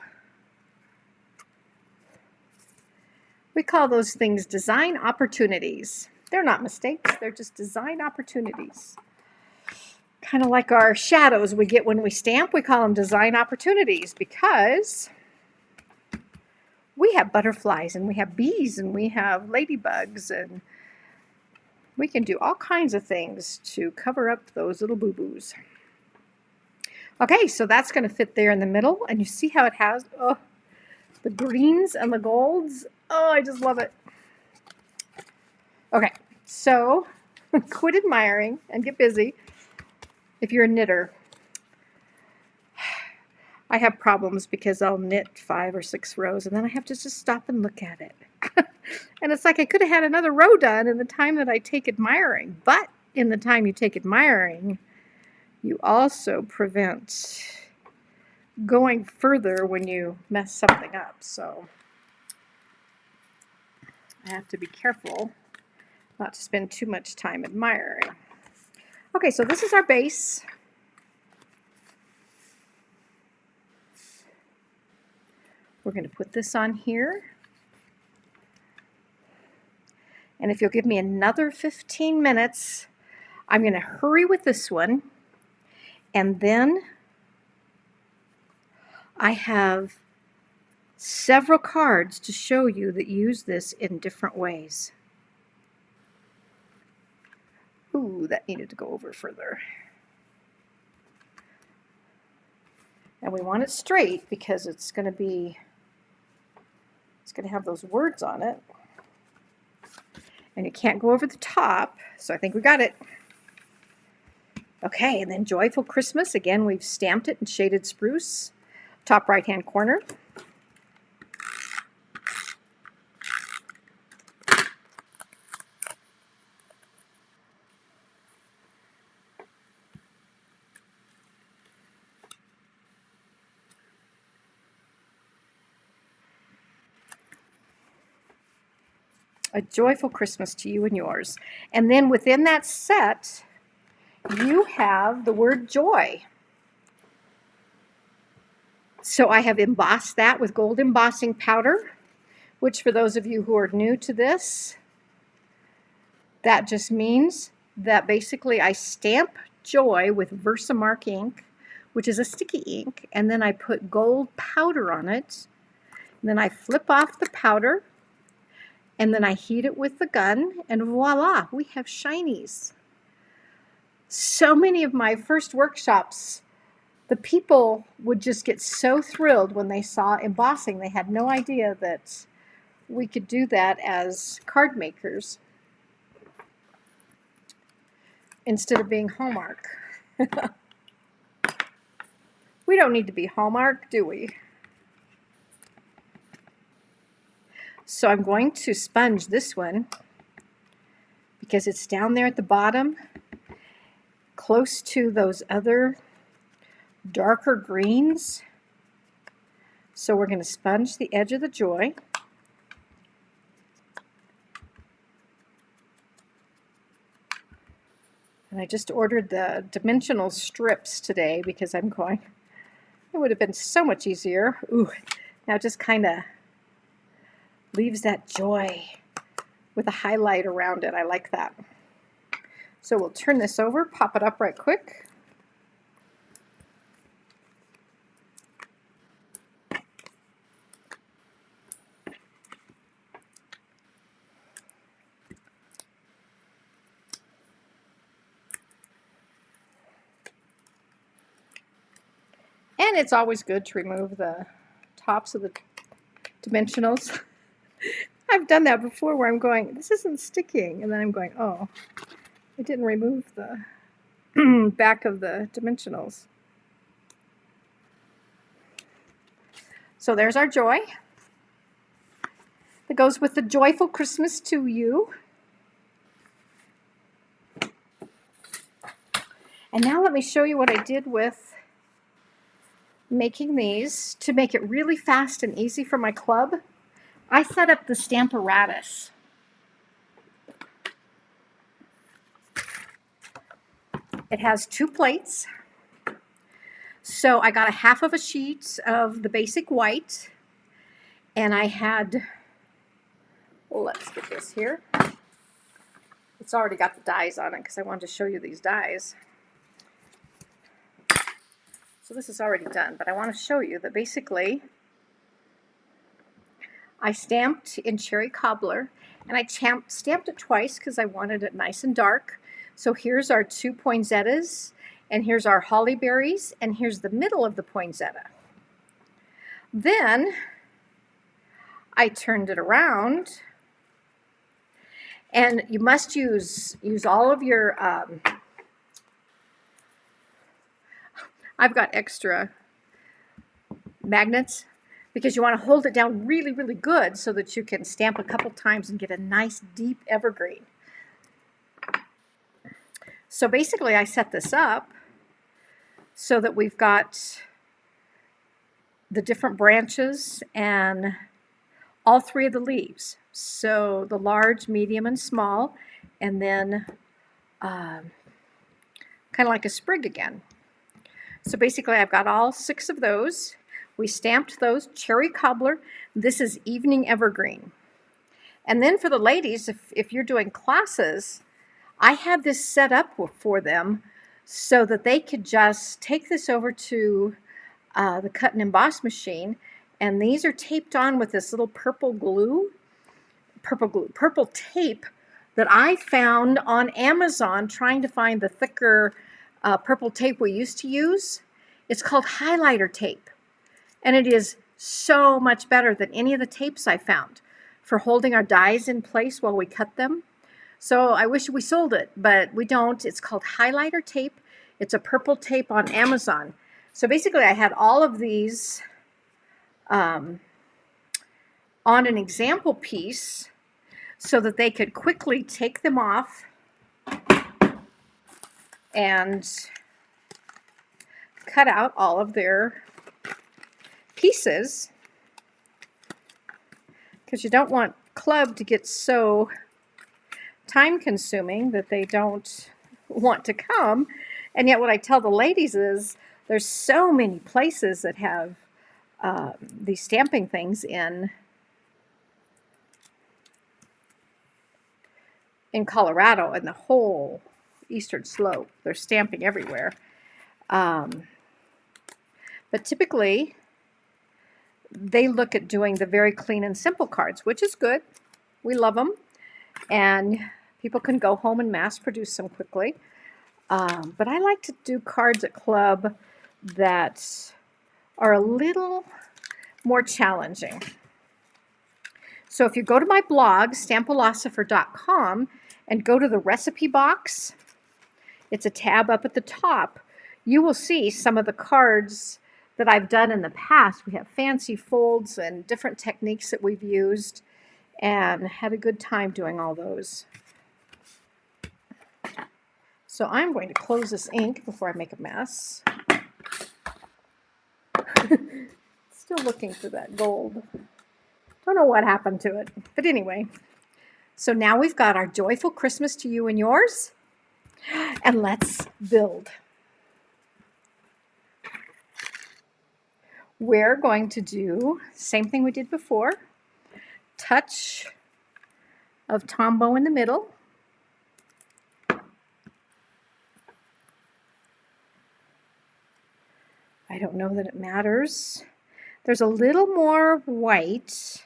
We call those things design opportunities. They're not mistakes, they're just design opportunities. Kind of like our shadows we get when we stamp, we call them design opportunities because we have butterflies and we have bees and we have ladybugs and we can do all kinds of things to cover up those little boo-boos. Okay, so that's going to fit there in the middle, and you see how it has the greens and the golds. Oh, I just love it. Okay, so quit admiring and get busy if you're a knitter. I have problems because I'll knit 5 or 6 rows and then I have to just stop and look at it. And it's like I could have had another row done in the time that I take admiring. But in the time you take admiring, you also prevent going further when you mess something up. So I have to be careful not to spend too much time admiring. Okay, so this is our base. We're going to put this on here. And if you'll give me another 15 minutes, I'm going to hurry with this one. And then I have several cards to show you that use this in different ways. Ooh, that needed to go over further. And we want it straight because it's going to have those words on it. And it can't go over the top, so I think we got it. Okay, and then Joyful Christmas. Again, we've stamped it in shaded spruce, top right-hand corner. A joyful Christmas to you and yours. And then within that set, you have the word joy. So I have embossed that with gold embossing powder, which for those of you who are new to this, that just means that basically I stamp joy with Versamark ink, which is a sticky ink, and then I put gold powder on it. And then I flip off the powder, and then I heat it with the gun, and voila, we have shinies. So many of my first workshops, the people would just get so thrilled when they saw embossing. They had no idea that we could do that as card makers instead of being Hallmark. We don't need to be Hallmark, do we? So I'm going to sponge this one because it's down there at the bottom, close to those other darker greens. So we're going to sponge the edge of the joy. And I just ordered the dimensional strips today because I'm going, it would have been so much easier. Ooh, now it just kind of leaves that joy with a highlight around it. I like that. So we'll turn this over, pop it up right quick. And it's always good to remove the tops of the dimensionals. I've done that before where I'm going, this isn't sticking, and then I'm going, oh, I didn't remove the back of the dimensionals. So there's our joy. That goes with the joyful Christmas to you. And now let me show you what I did with making these to make it really fast and easy for my club. I set up the Stamparatus. It has 2 plates. So I got a half of a sheet of the basic white, and I had, well, let's get this here. It's already got the dies on it because I wanted to show you these dies. So this is already done, but I want to show you that basically I stamped in cherry cobbler, and I stamped it twice because I wanted it nice and dark. So here's our 2 poinsettias, and here's our holly berries, and here's the middle of the poinsettia. Then I turned it around, and you must use all of your, I've got extra magnets, because you want to hold it down really, really good so that you can stamp a couple times and get a nice deep evergreen. So basically I set this up so that we've got the different branches and all 3 of the leaves. So the large, medium, and small, and then kind of like a sprig again. So basically I've got all 6 of those. We stamped those cherry cobbler. This is evening evergreen. And then for the ladies, if you're doing classes, I had this set up for them so that they could just take this over to the cut and emboss machine, and these are taped on with this little purple tape that I found on Amazon trying to find the thicker purple tape we used to use. It's called highlighter tape, and it is so much better than any of the tapes I found for holding our dies in place while we cut them. So I wish we sold it, but we don't. It's called highlighter tape. It's a purple tape on Amazon. So basically I had all of these on an example piece so that they could quickly take them off and cut out all of their pieces, because you don't want club to get so time consuming that they don't want to come. And yet what I tell the ladies is there's so many places that have these stamping things in Colorado and the whole eastern slope. They're stamping everywhere. But typically they look at doing the very clean and simple cards, which is good. We love them. And people can go home and mass produce them quickly. But I like to do cards at club that are a little more challenging. So if you go to my blog, stampilosopher.com, and go to the recipe box, it's a tab up at the top, you will see some of the cards that I've done in the past. We have fancy folds and different techniques that we've used, and had a good time doing all those. So I'm going to close this ink before I make a mess. Still looking for that gold. Don't know what happened to it. But anyway, so now we've got our joyful Christmas to you and yours. And let's build. We're going to do the same thing we did before. Touch of Tombow in the middle. I don't know that it matters. There's a little more white,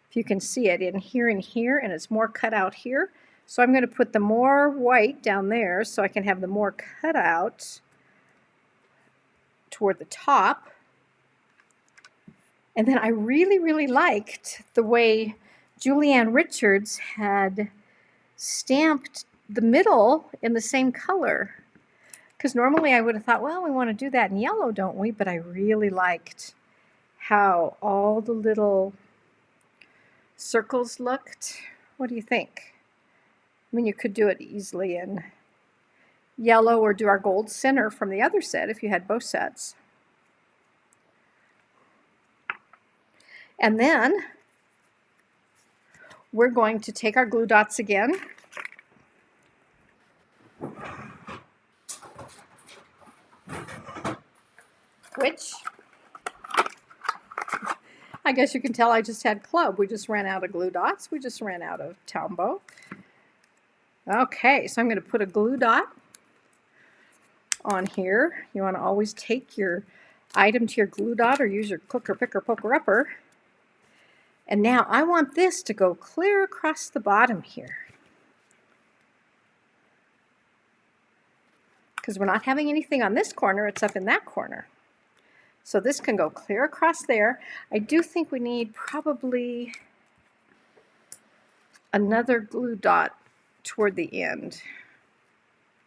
if you can see it, in here and here, and it's more cut out here. So I'm going to put the more white down there so I can have the more cut out toward the top. And then I really, really liked the way Julianne Richards had stamped the middle in the same color. Because normally I would have thought, well, we want to do that in yellow, don't we? But I really liked how all the little circles looked. What do you think? I mean, you could do it easily in yellow or do our gold center from the other set if you had both sets. And then we're going to take our glue dots again. Which, I guess you can tell I just had club. We just ran out of glue dots. We just ran out of Tombow. Okay, so I'm going to put a glue dot on here. You want to always take your item to your glue dot or use your clicker, picker, poker, upper. And now I want this to go clear across the bottom here. Because we're not having anything on this corner, it's up in that corner. So this can go clear across there. I do think we need probably another glue dot toward the end.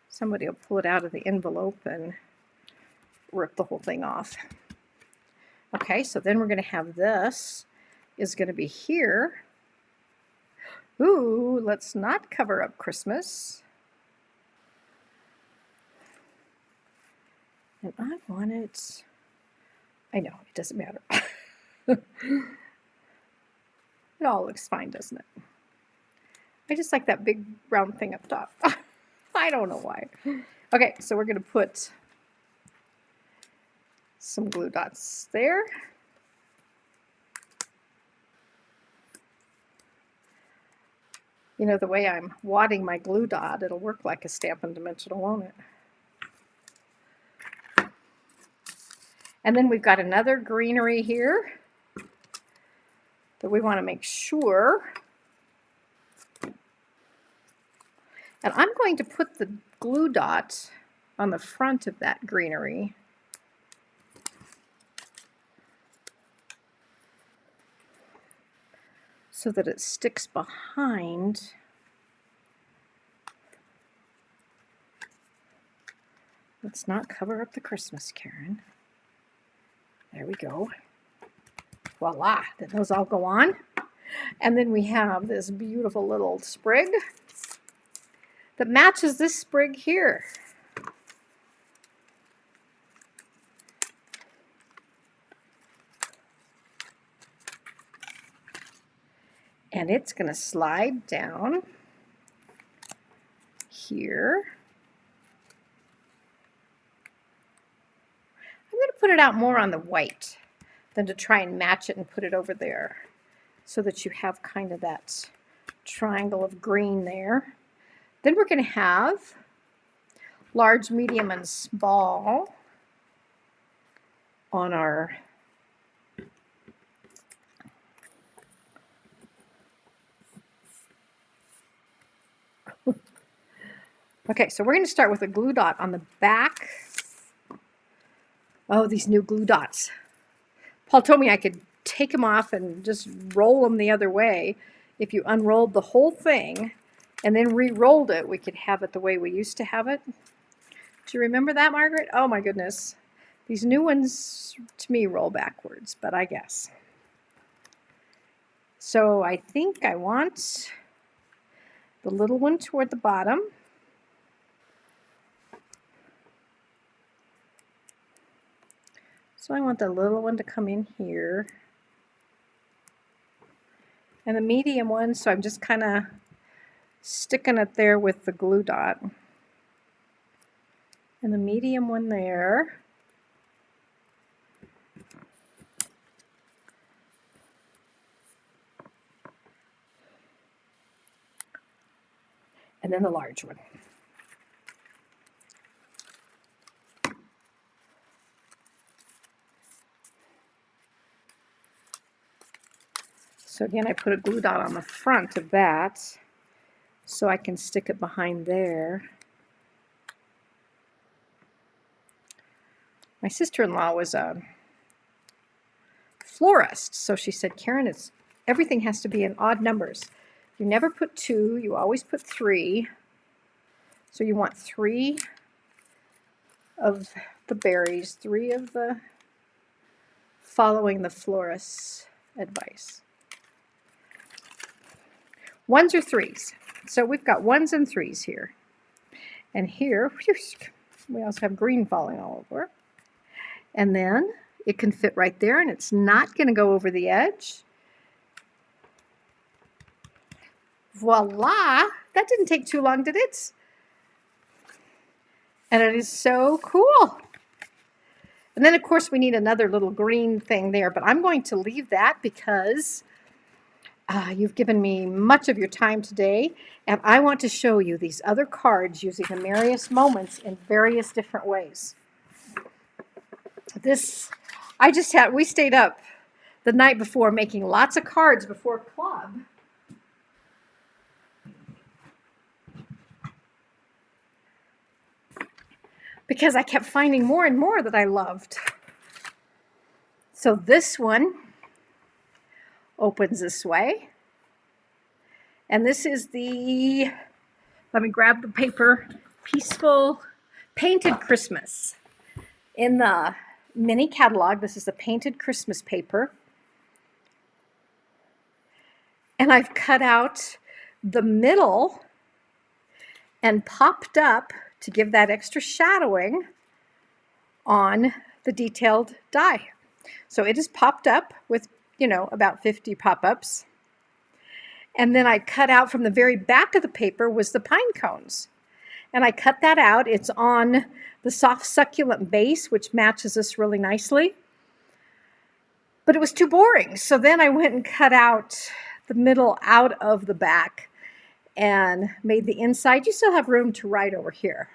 Somebody will pull it out of the envelope and rip the whole thing off. Okay, so then we're going to have this is going to be here. Ooh, let's not cover up Christmas. And I want it... I know, it doesn't matter. It all looks fine, doesn't it? I just like that big round thing up top. I don't know why. Okay, so we're going to put some glue dots there. You know, the way I'm wadding my glue dot, it'll work like a Stampin' Dimensional, won't it? And then we've got another greenery here that we want to make sure. And I'm going to put the glue dot on the front of that greenery. So that it sticks behind. Let's not cover up the Christmas, Karen. There we go. Voila, then those all go on. And then we have this beautiful little sprig that matches this sprig here. And it's going to slide down here. I'm going to put it out more on the white than to try and match it and put it over there so that you have kind of that triangle of green there. Then we're going to have large, medium, and small on our okay, so we're going to start with a glue dot on the back. Oh, these new glue dots. Paul told me I could take them off and just roll them the other way. If you unrolled the whole thing and then re-rolled it, we could have it the way we used to have it. Do you remember that, Margaret? Oh my goodness. These new ones, to me, roll backwards, but I guess. So I think I want the little one toward the bottom. So I want the little one to come in here. And the medium one, so I'm just kind of sticking it there with the glue dot. And the medium one there. And then the large one. So again, I put a glue dot on the front of that so I can stick it behind there. My sister-in-law was a florist, so she said, Karen, everything has to be in odd numbers. You never put 2, you always put 3. So you want 3 of the berries, 3 of the following the florist's advice. 1s or 3s. So we've got 1s and 3s here. And here, whew, we also have green falling all over. And then it can fit right there, and it's not going to go over the edge. Voila! That didn't take too long, did it? And it is so cool. And then, of course, we need another little green thing there, but I'm going to leave that because you've given me much of your time today, and I want to show you these other cards using the Merriest Moments in various different ways. We stayed up the night before making lots of cards before club. Because I kept finding more and more that I loved. So this one opens this way. And this is the, let me grab the paper, Peaceful Painted Christmas. In the mini catalog, this is the painted Christmas paper. And I've cut out the middle and popped up to give that extra shadowing on the detailed die. So it is popped up with, about 50 pop-ups. And then I cut out from the very back of the paper was the pine cones. And I cut that out. It's on the soft succulent base, which matches this really nicely. But it was too boring. So then I went and cut out the middle out of the back and made the inside. You still have room to write over here.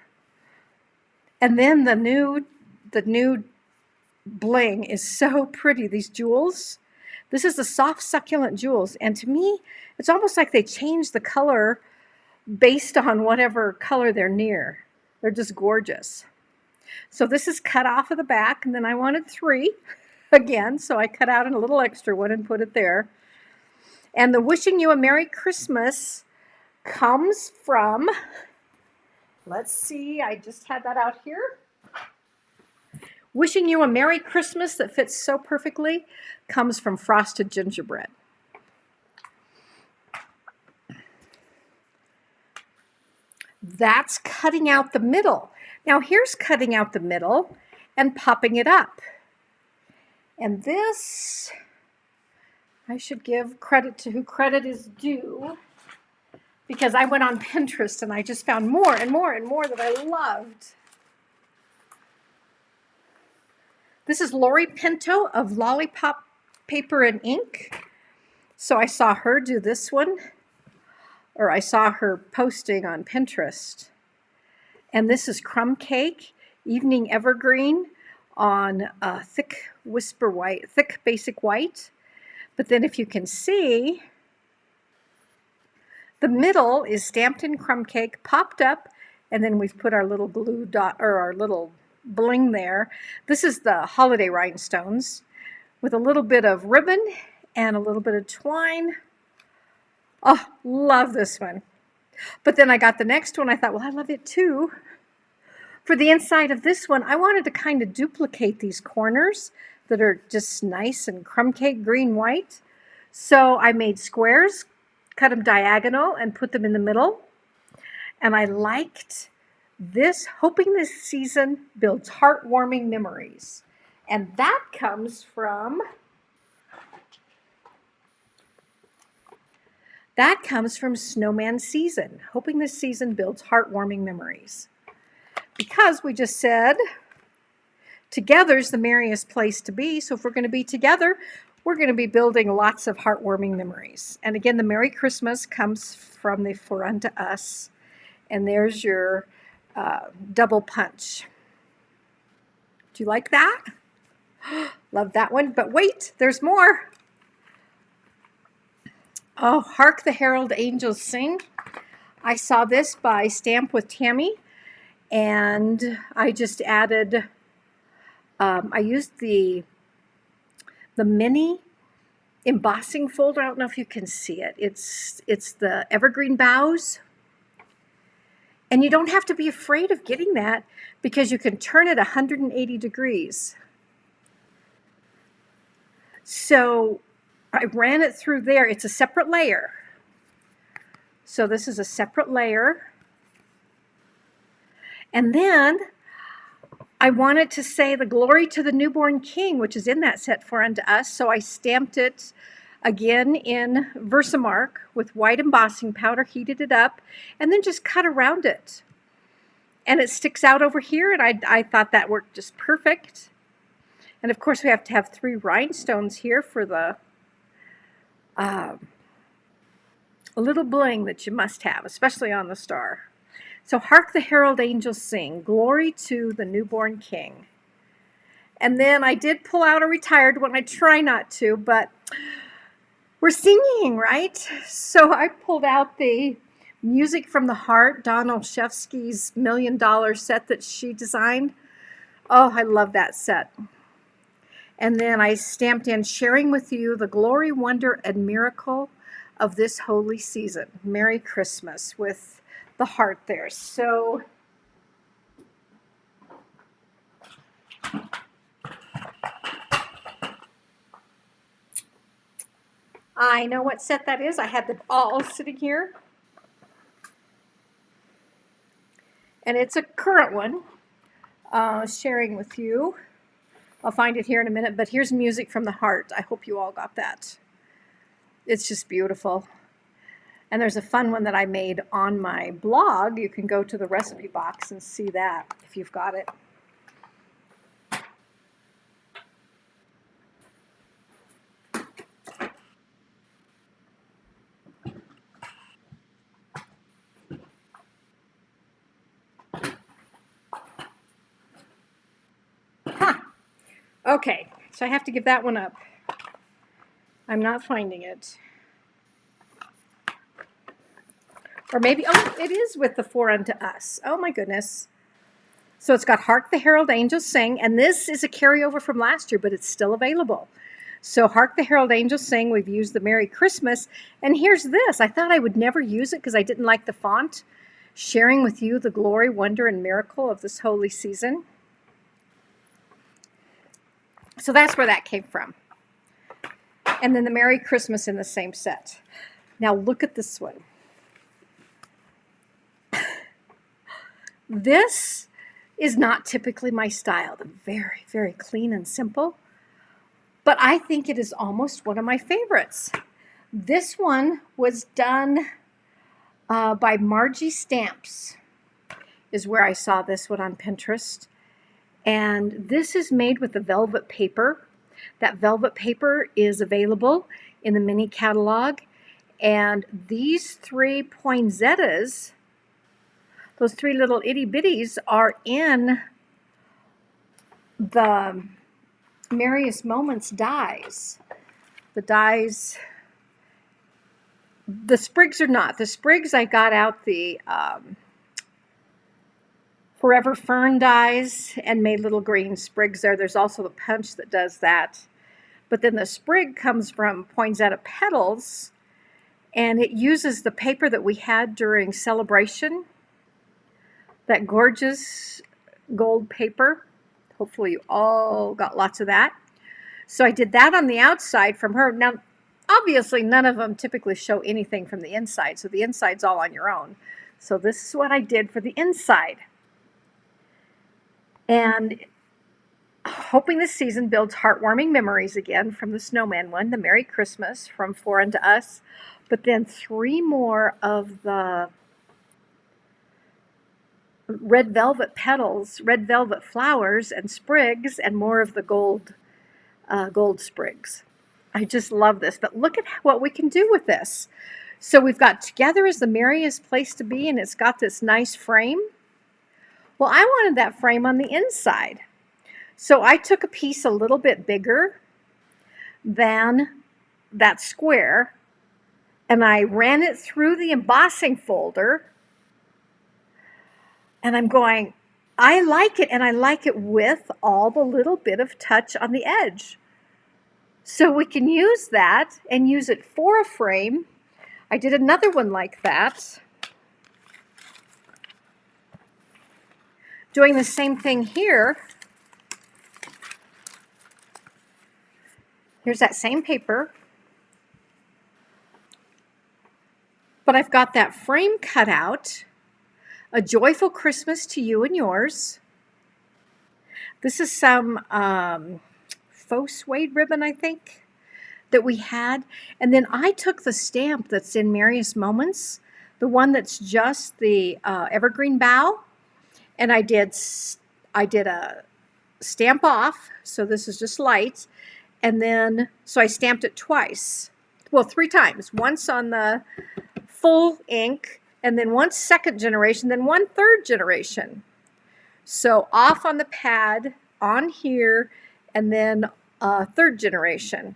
And then the new bling is so pretty. These jewels. This is the soft succulent jewels. And to me, it's almost like they changed the color based on whatever color they're near. They're just gorgeous. So this is cut off of the back, and then I wanted 3 again, so I cut out a little extra one and put it there. And the wishing you a Merry Christmas comes from, let's see, I just had that out here. Wishing you a Merry Christmas that fits so perfectly comes from frosted gingerbread. That's cutting out the middle. Now here's cutting out the middle and popping it up. And this, I should give credit to who credit is due, because I went on Pinterest and I just found more and more and more that I loved. This is Lori Pinto of Lollipop Paper and Ink. So I saw her do this one, or I saw her posting on Pinterest. And this is Crumb Cake, Evening Evergreen on thick basic white. But then if you can see, the middle is stamped in crumb cake, popped up, and then we've put our little glue dot, or our little bling there. This is the holiday rhinestones with a little bit of ribbon and a little bit of twine. Oh, love this one. But then I got the next one. I thought, well, I love it too. For the inside of this one, I wanted to kind of duplicate these corners that are just nice and crumb cake green white. So I made squares, cut them diagonal, and put them in the middle. And I liked this, hoping this season builds heartwarming memories. And that comes from Snowman Season, hoping this season builds heartwarming memories. Because we just said, together's the merriest place to be. So if we're going to be together, we're going to be building lots of heartwarming memories. And again, the Merry Christmas comes from the For Unto Us. And there's your double punch. Do you like that? Love that one. But wait, there's more. Oh, Hark the Herald Angels Sing. I saw this by Stamp with Tammy. And I just added, I used the mini embossing folder. I don't know if you can see it. It's the evergreen boughs. And you don't have to be afraid of getting that, because you can turn it 180 degrees. So I ran it through there. It's a separate layer. So this is a separate layer. And then I wanted to say the glory to the newborn king, which is in that set For Unto Us. So I stamped it again in Versamark with white embossing powder, heated it up, and then just cut around it. And it sticks out over here, and I thought that worked just perfect. And of course, we have to have 3 rhinestones here for the a little bling that you must have, especially on the star. So hark the herald angels sing, glory to the newborn king. And then I did pull out a retired one. I try not to, but we're singing, right? So I pulled out the Music from the Heart, Don Olszewski's $1 million set that she designed. Oh, I love that set. And then I stamped in sharing with you the glory, wonder, and miracle of this holy season. Merry Christmas with the heart there. So I know what set that is. I had them all sitting here. And it's a current one, sharing with you. I'll find it here in a minute, but here's Music from the Heart. I hope you all got that. It's just beautiful. And there's a fun one that I made on my blog. You can go to the recipe box and see that if you've got it. Okay, so I have to give that one up. I'm not finding it. Or maybe, oh, it is with the For Unto Us. Oh my goodness. So it's got Hark the Herald Angels Sing, and this is a carryover from last year, but it's still available. So Hark the Herald Angels Sing, we've used the Merry Christmas, and here's this. I thought I would never use it because I didn't like the font. Sharing with you the glory, wonder, and miracle of this holy season. So that's where that came from. And then the Merry Christmas in the same set. Now look at this one. This is not typically my style. They're very, very clean and simple. But I think it is almost one of my favorites. This one was done by Margie Stamps, is where I saw this one on Pinterest. And this is made with the velvet paper. That velvet paper is available in the mini catalog. And these 3 poinsettias, those 3 little itty bitties, are in the Merriest Moments dies. The dies, the sprigs are not. The sprigs, I got out the Forever Fern dies and made little green sprigs there. There's also the punch that does that. But then the sprig comes from Poinsettia Petals, and it uses the paper that we had during Celebration, that gorgeous gold paper. Hopefully you all got lots of that. So I did that on the outside from her. Now, obviously, none of them typically show anything from the inside, so the inside's all on your own. So this is what I did for the inside. And hoping this season builds heartwarming memories again from the snowman one, the Merry Christmas from For Unto Us, but then 3 more of the red velvet petals, red velvet flowers and sprigs, and more of the gold sprigs. I just love this, but look at what we can do with this. So we've got Together is the Merriest Place to Be, and it's got this nice frame. Well, I wanted that frame on the inside. So I took a piece a little bit bigger than that square, and I ran it through the embossing folder, and I'm going, I like it, and I like it with all the little bit of touch on the edge. So we can use that and use it for a frame. I did another one like that, doing the same thing here. Here's that same paper, but I've got that frame cut out. A joyful Christmas to you and yours. This is some faux suede ribbon, I think, that we had. And then I took the stamp that's in Merriest Moments, the one that's just the evergreen bough, and I did a stamp off, so this is just light, and then, so I stamped it twice. Well, 3 times. Once on the full ink, and then once second generation, then one third generation. So off on the pad, on here, and then third generation,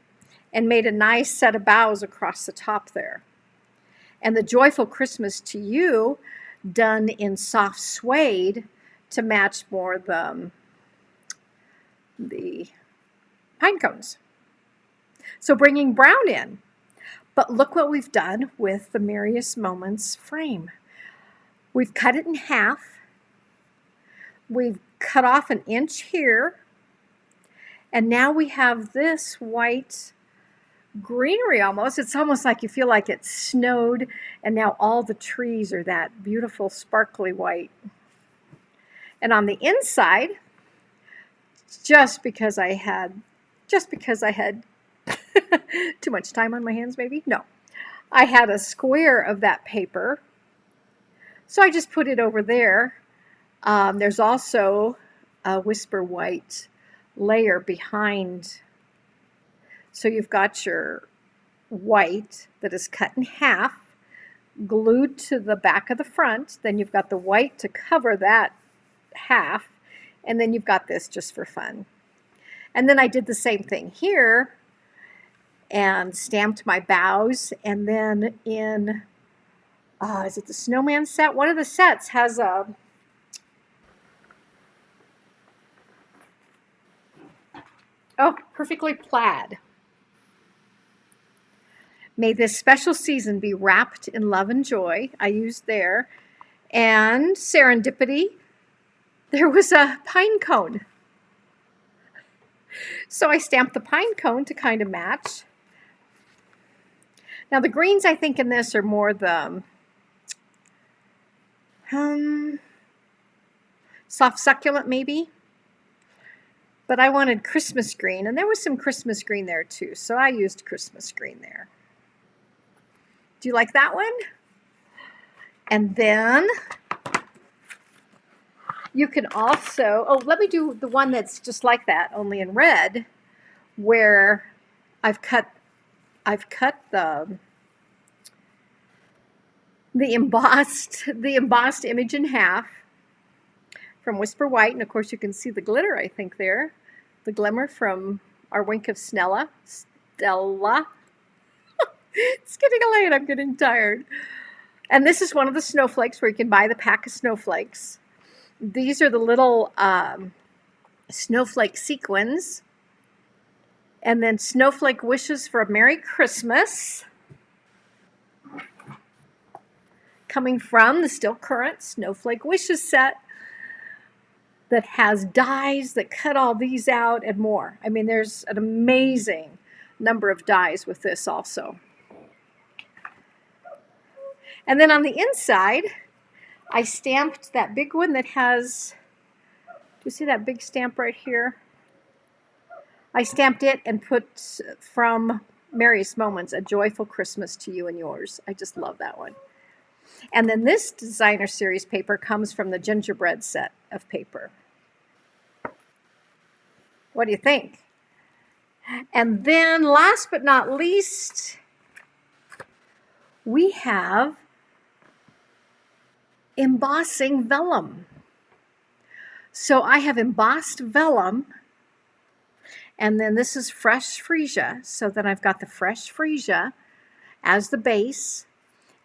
and made a nice set of bows across the top there. And the Joyful Christmas to You, done in soft suede to match more the pine cones. So bringing brown in. But look what we've done with the Merriest Moments frame. We've cut it in half. We've cut off an inch here. And now we have this white greenery almost. It's almost like you feel like it snowed, and now all the trees are that beautiful sparkly white. And on the inside, just because I had too much time on my hands, maybe? No. I had a square of that paper, so I just put it over there. There's also a Whisper White layer behind. So you've got your white that is cut in half, glued to the back of the front. Then you've got the white to cover that half, and then you've got this just for fun. And then I did the same thing here and stamped my boughs. And then in, is it the snowman set? One of the sets has a, oh, perfectly plaid. May this special season be wrapped in love and joy. I used there. And serendipity, there was a pine cone. So I stamped the pine cone to kind of match. Now the greens I think in this are more the soft succulent maybe. But I wanted Christmas green, and there was some Christmas green there too. So I used Christmas green there. Do you like that one? And then you can also, oh, let me do the one that's just like that, only in red, where I've cut the embossed image in half from Whisper White, and of course you can see the glitter, I think there, the glimmer from our Wink of Stella. It's getting late, I'm getting tired. And this is one of the snowflakes where you can buy the pack of snowflakes. These are the little snowflake sequins. And then snowflake wishes for a Merry Christmas. Coming from the still current Snowflake Wishes set that has dies that cut all these out and more. I mean, there's an amazing number of dies with this also. And then on the inside, I stamped that big one that has, do you see that big stamp right here? I stamped it and put from Merriest Moments, A Joyful Christmas to You and Yours. I just love that one. And then this designer series paper comes from the gingerbread set of paper. What do you think? And then last but not least, we have embossing vellum. So I have embossed vellum, and then this is fresh freesia. So then I've got the fresh freesia as the base.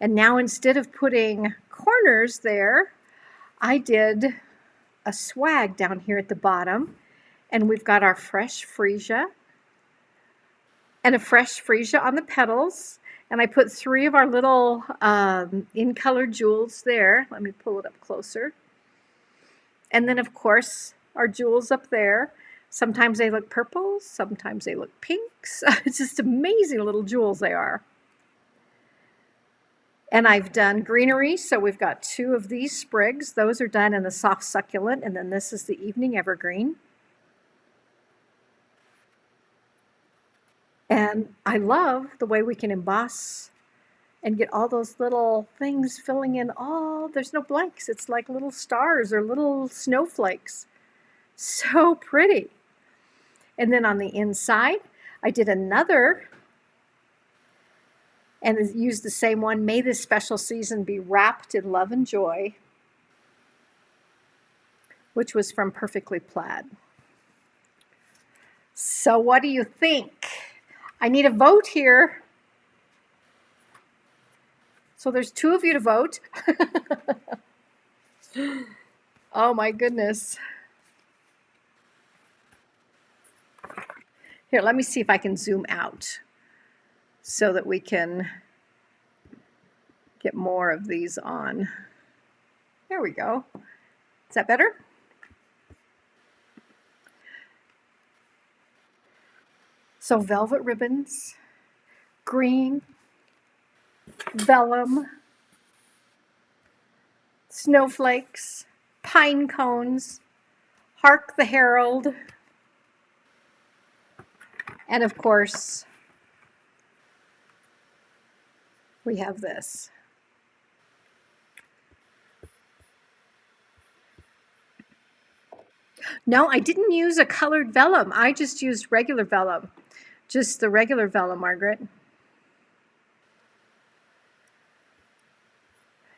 And now instead of putting corners there, I did a swag down here at the bottom. And we've got our fresh freesia and a fresh freesia on the petals. And I put 3 of our little in-color jewels there. Let me pull it up closer. And then, of course, our jewels up there. Sometimes they look purple, sometimes they look pinks. It's just amazing little jewels they are. And I've done greenery, so we've got 2 of these sprigs. Those are done in the soft succulent, and then this is the evening evergreen. And I love the way we can emboss and get all those little things filling in all, there's no blanks. It's like little stars or little snowflakes. So pretty. And then on the inside, I did another and used the same one. May this special season be wrapped in love and joy, which was from Perfectly Plaid. So what do you think? I need a vote here. So there's 2 of you to vote. Oh my goodness. Here, let me see if I can zoom out so that we can get more of these on. There we go. Is that better? So velvet ribbons, green, vellum, snowflakes, pine cones, Hark the Herald, and of course, we have this. No, I didn't use a colored vellum. I just used regular vellum. Just the regular vellum, Margaret.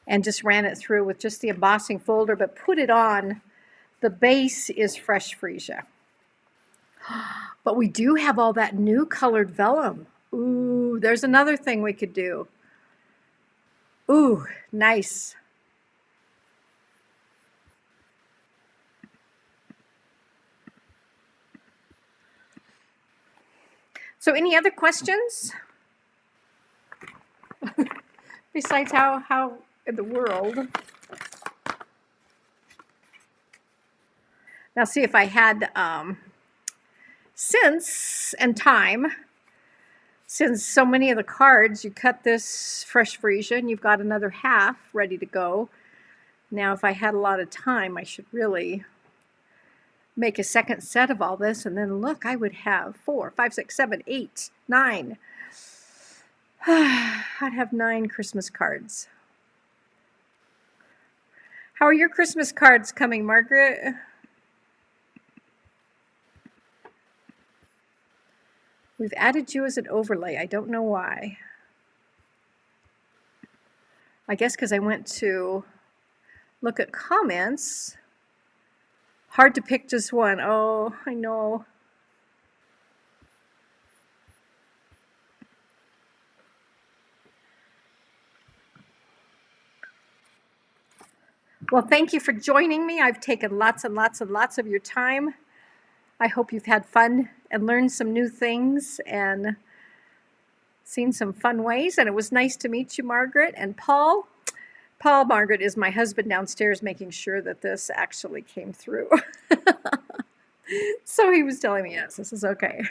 And just ran it through with just the embossing folder, but put it on. The base is fresh freesia. But we do have all that new colored vellum. Ooh, there's another thing we could do. Ooh, nice. So any other questions? Besides how in the world? Now see if I had sense and time. Since so many of the cards, you cut this fresh freesia and you've got another half ready to go. Now if I had a lot of time, I should really make a second set of all this, and then look, I would have 4, 5, 6, 7, 8, 9. I'd have 9 Christmas cards. How are your Christmas cards coming, Margaret? We've added you as an overlay. I don't know why. I guess because I went to look at comments. Hard to pick just one. Oh, I know. Well, thank you for joining me. I've taken lots and lots and lots of your time. I hope you've had fun and learned some new things and seen some fun ways. And it was nice to meet you, Margaret. And Paul. Paul, Margaret, is my husband downstairs making sure that this actually came through. So he was telling me, yes, this is okay.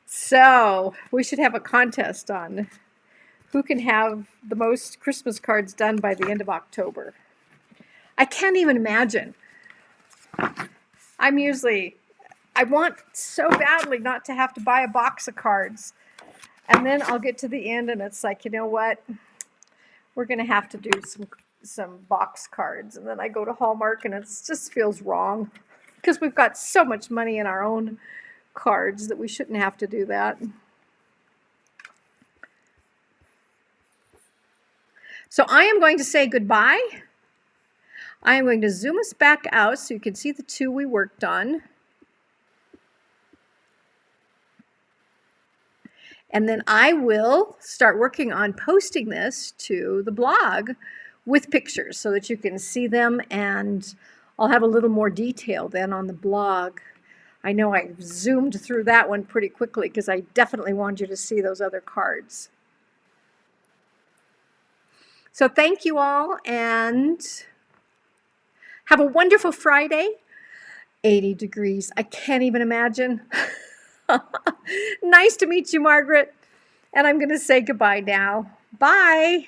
So we should have a contest on who can have the most Christmas cards done by the end of October. I can't even imagine. I want so badly not to have to buy a box of cards. And then I'll get to the end and it's like, you know what? We're going to have to do some box cards. And then I go to Hallmark and it just feels wrong because we've got so much money in our own cards that we shouldn't have to do that. So I am going to say goodbye. I am going to zoom us back out so you can see the 2 we worked on. And then I will start working on posting this to the blog with pictures so that you can see them, and I'll have a little more detail then on the blog. I know I zoomed through that one pretty quickly because I definitely wanted you to see those other cards. So thank you all and have a wonderful Friday. 80 degrees. I can't even imagine. Nice to meet you, Margaret. And I'm going to say goodbye now. Bye.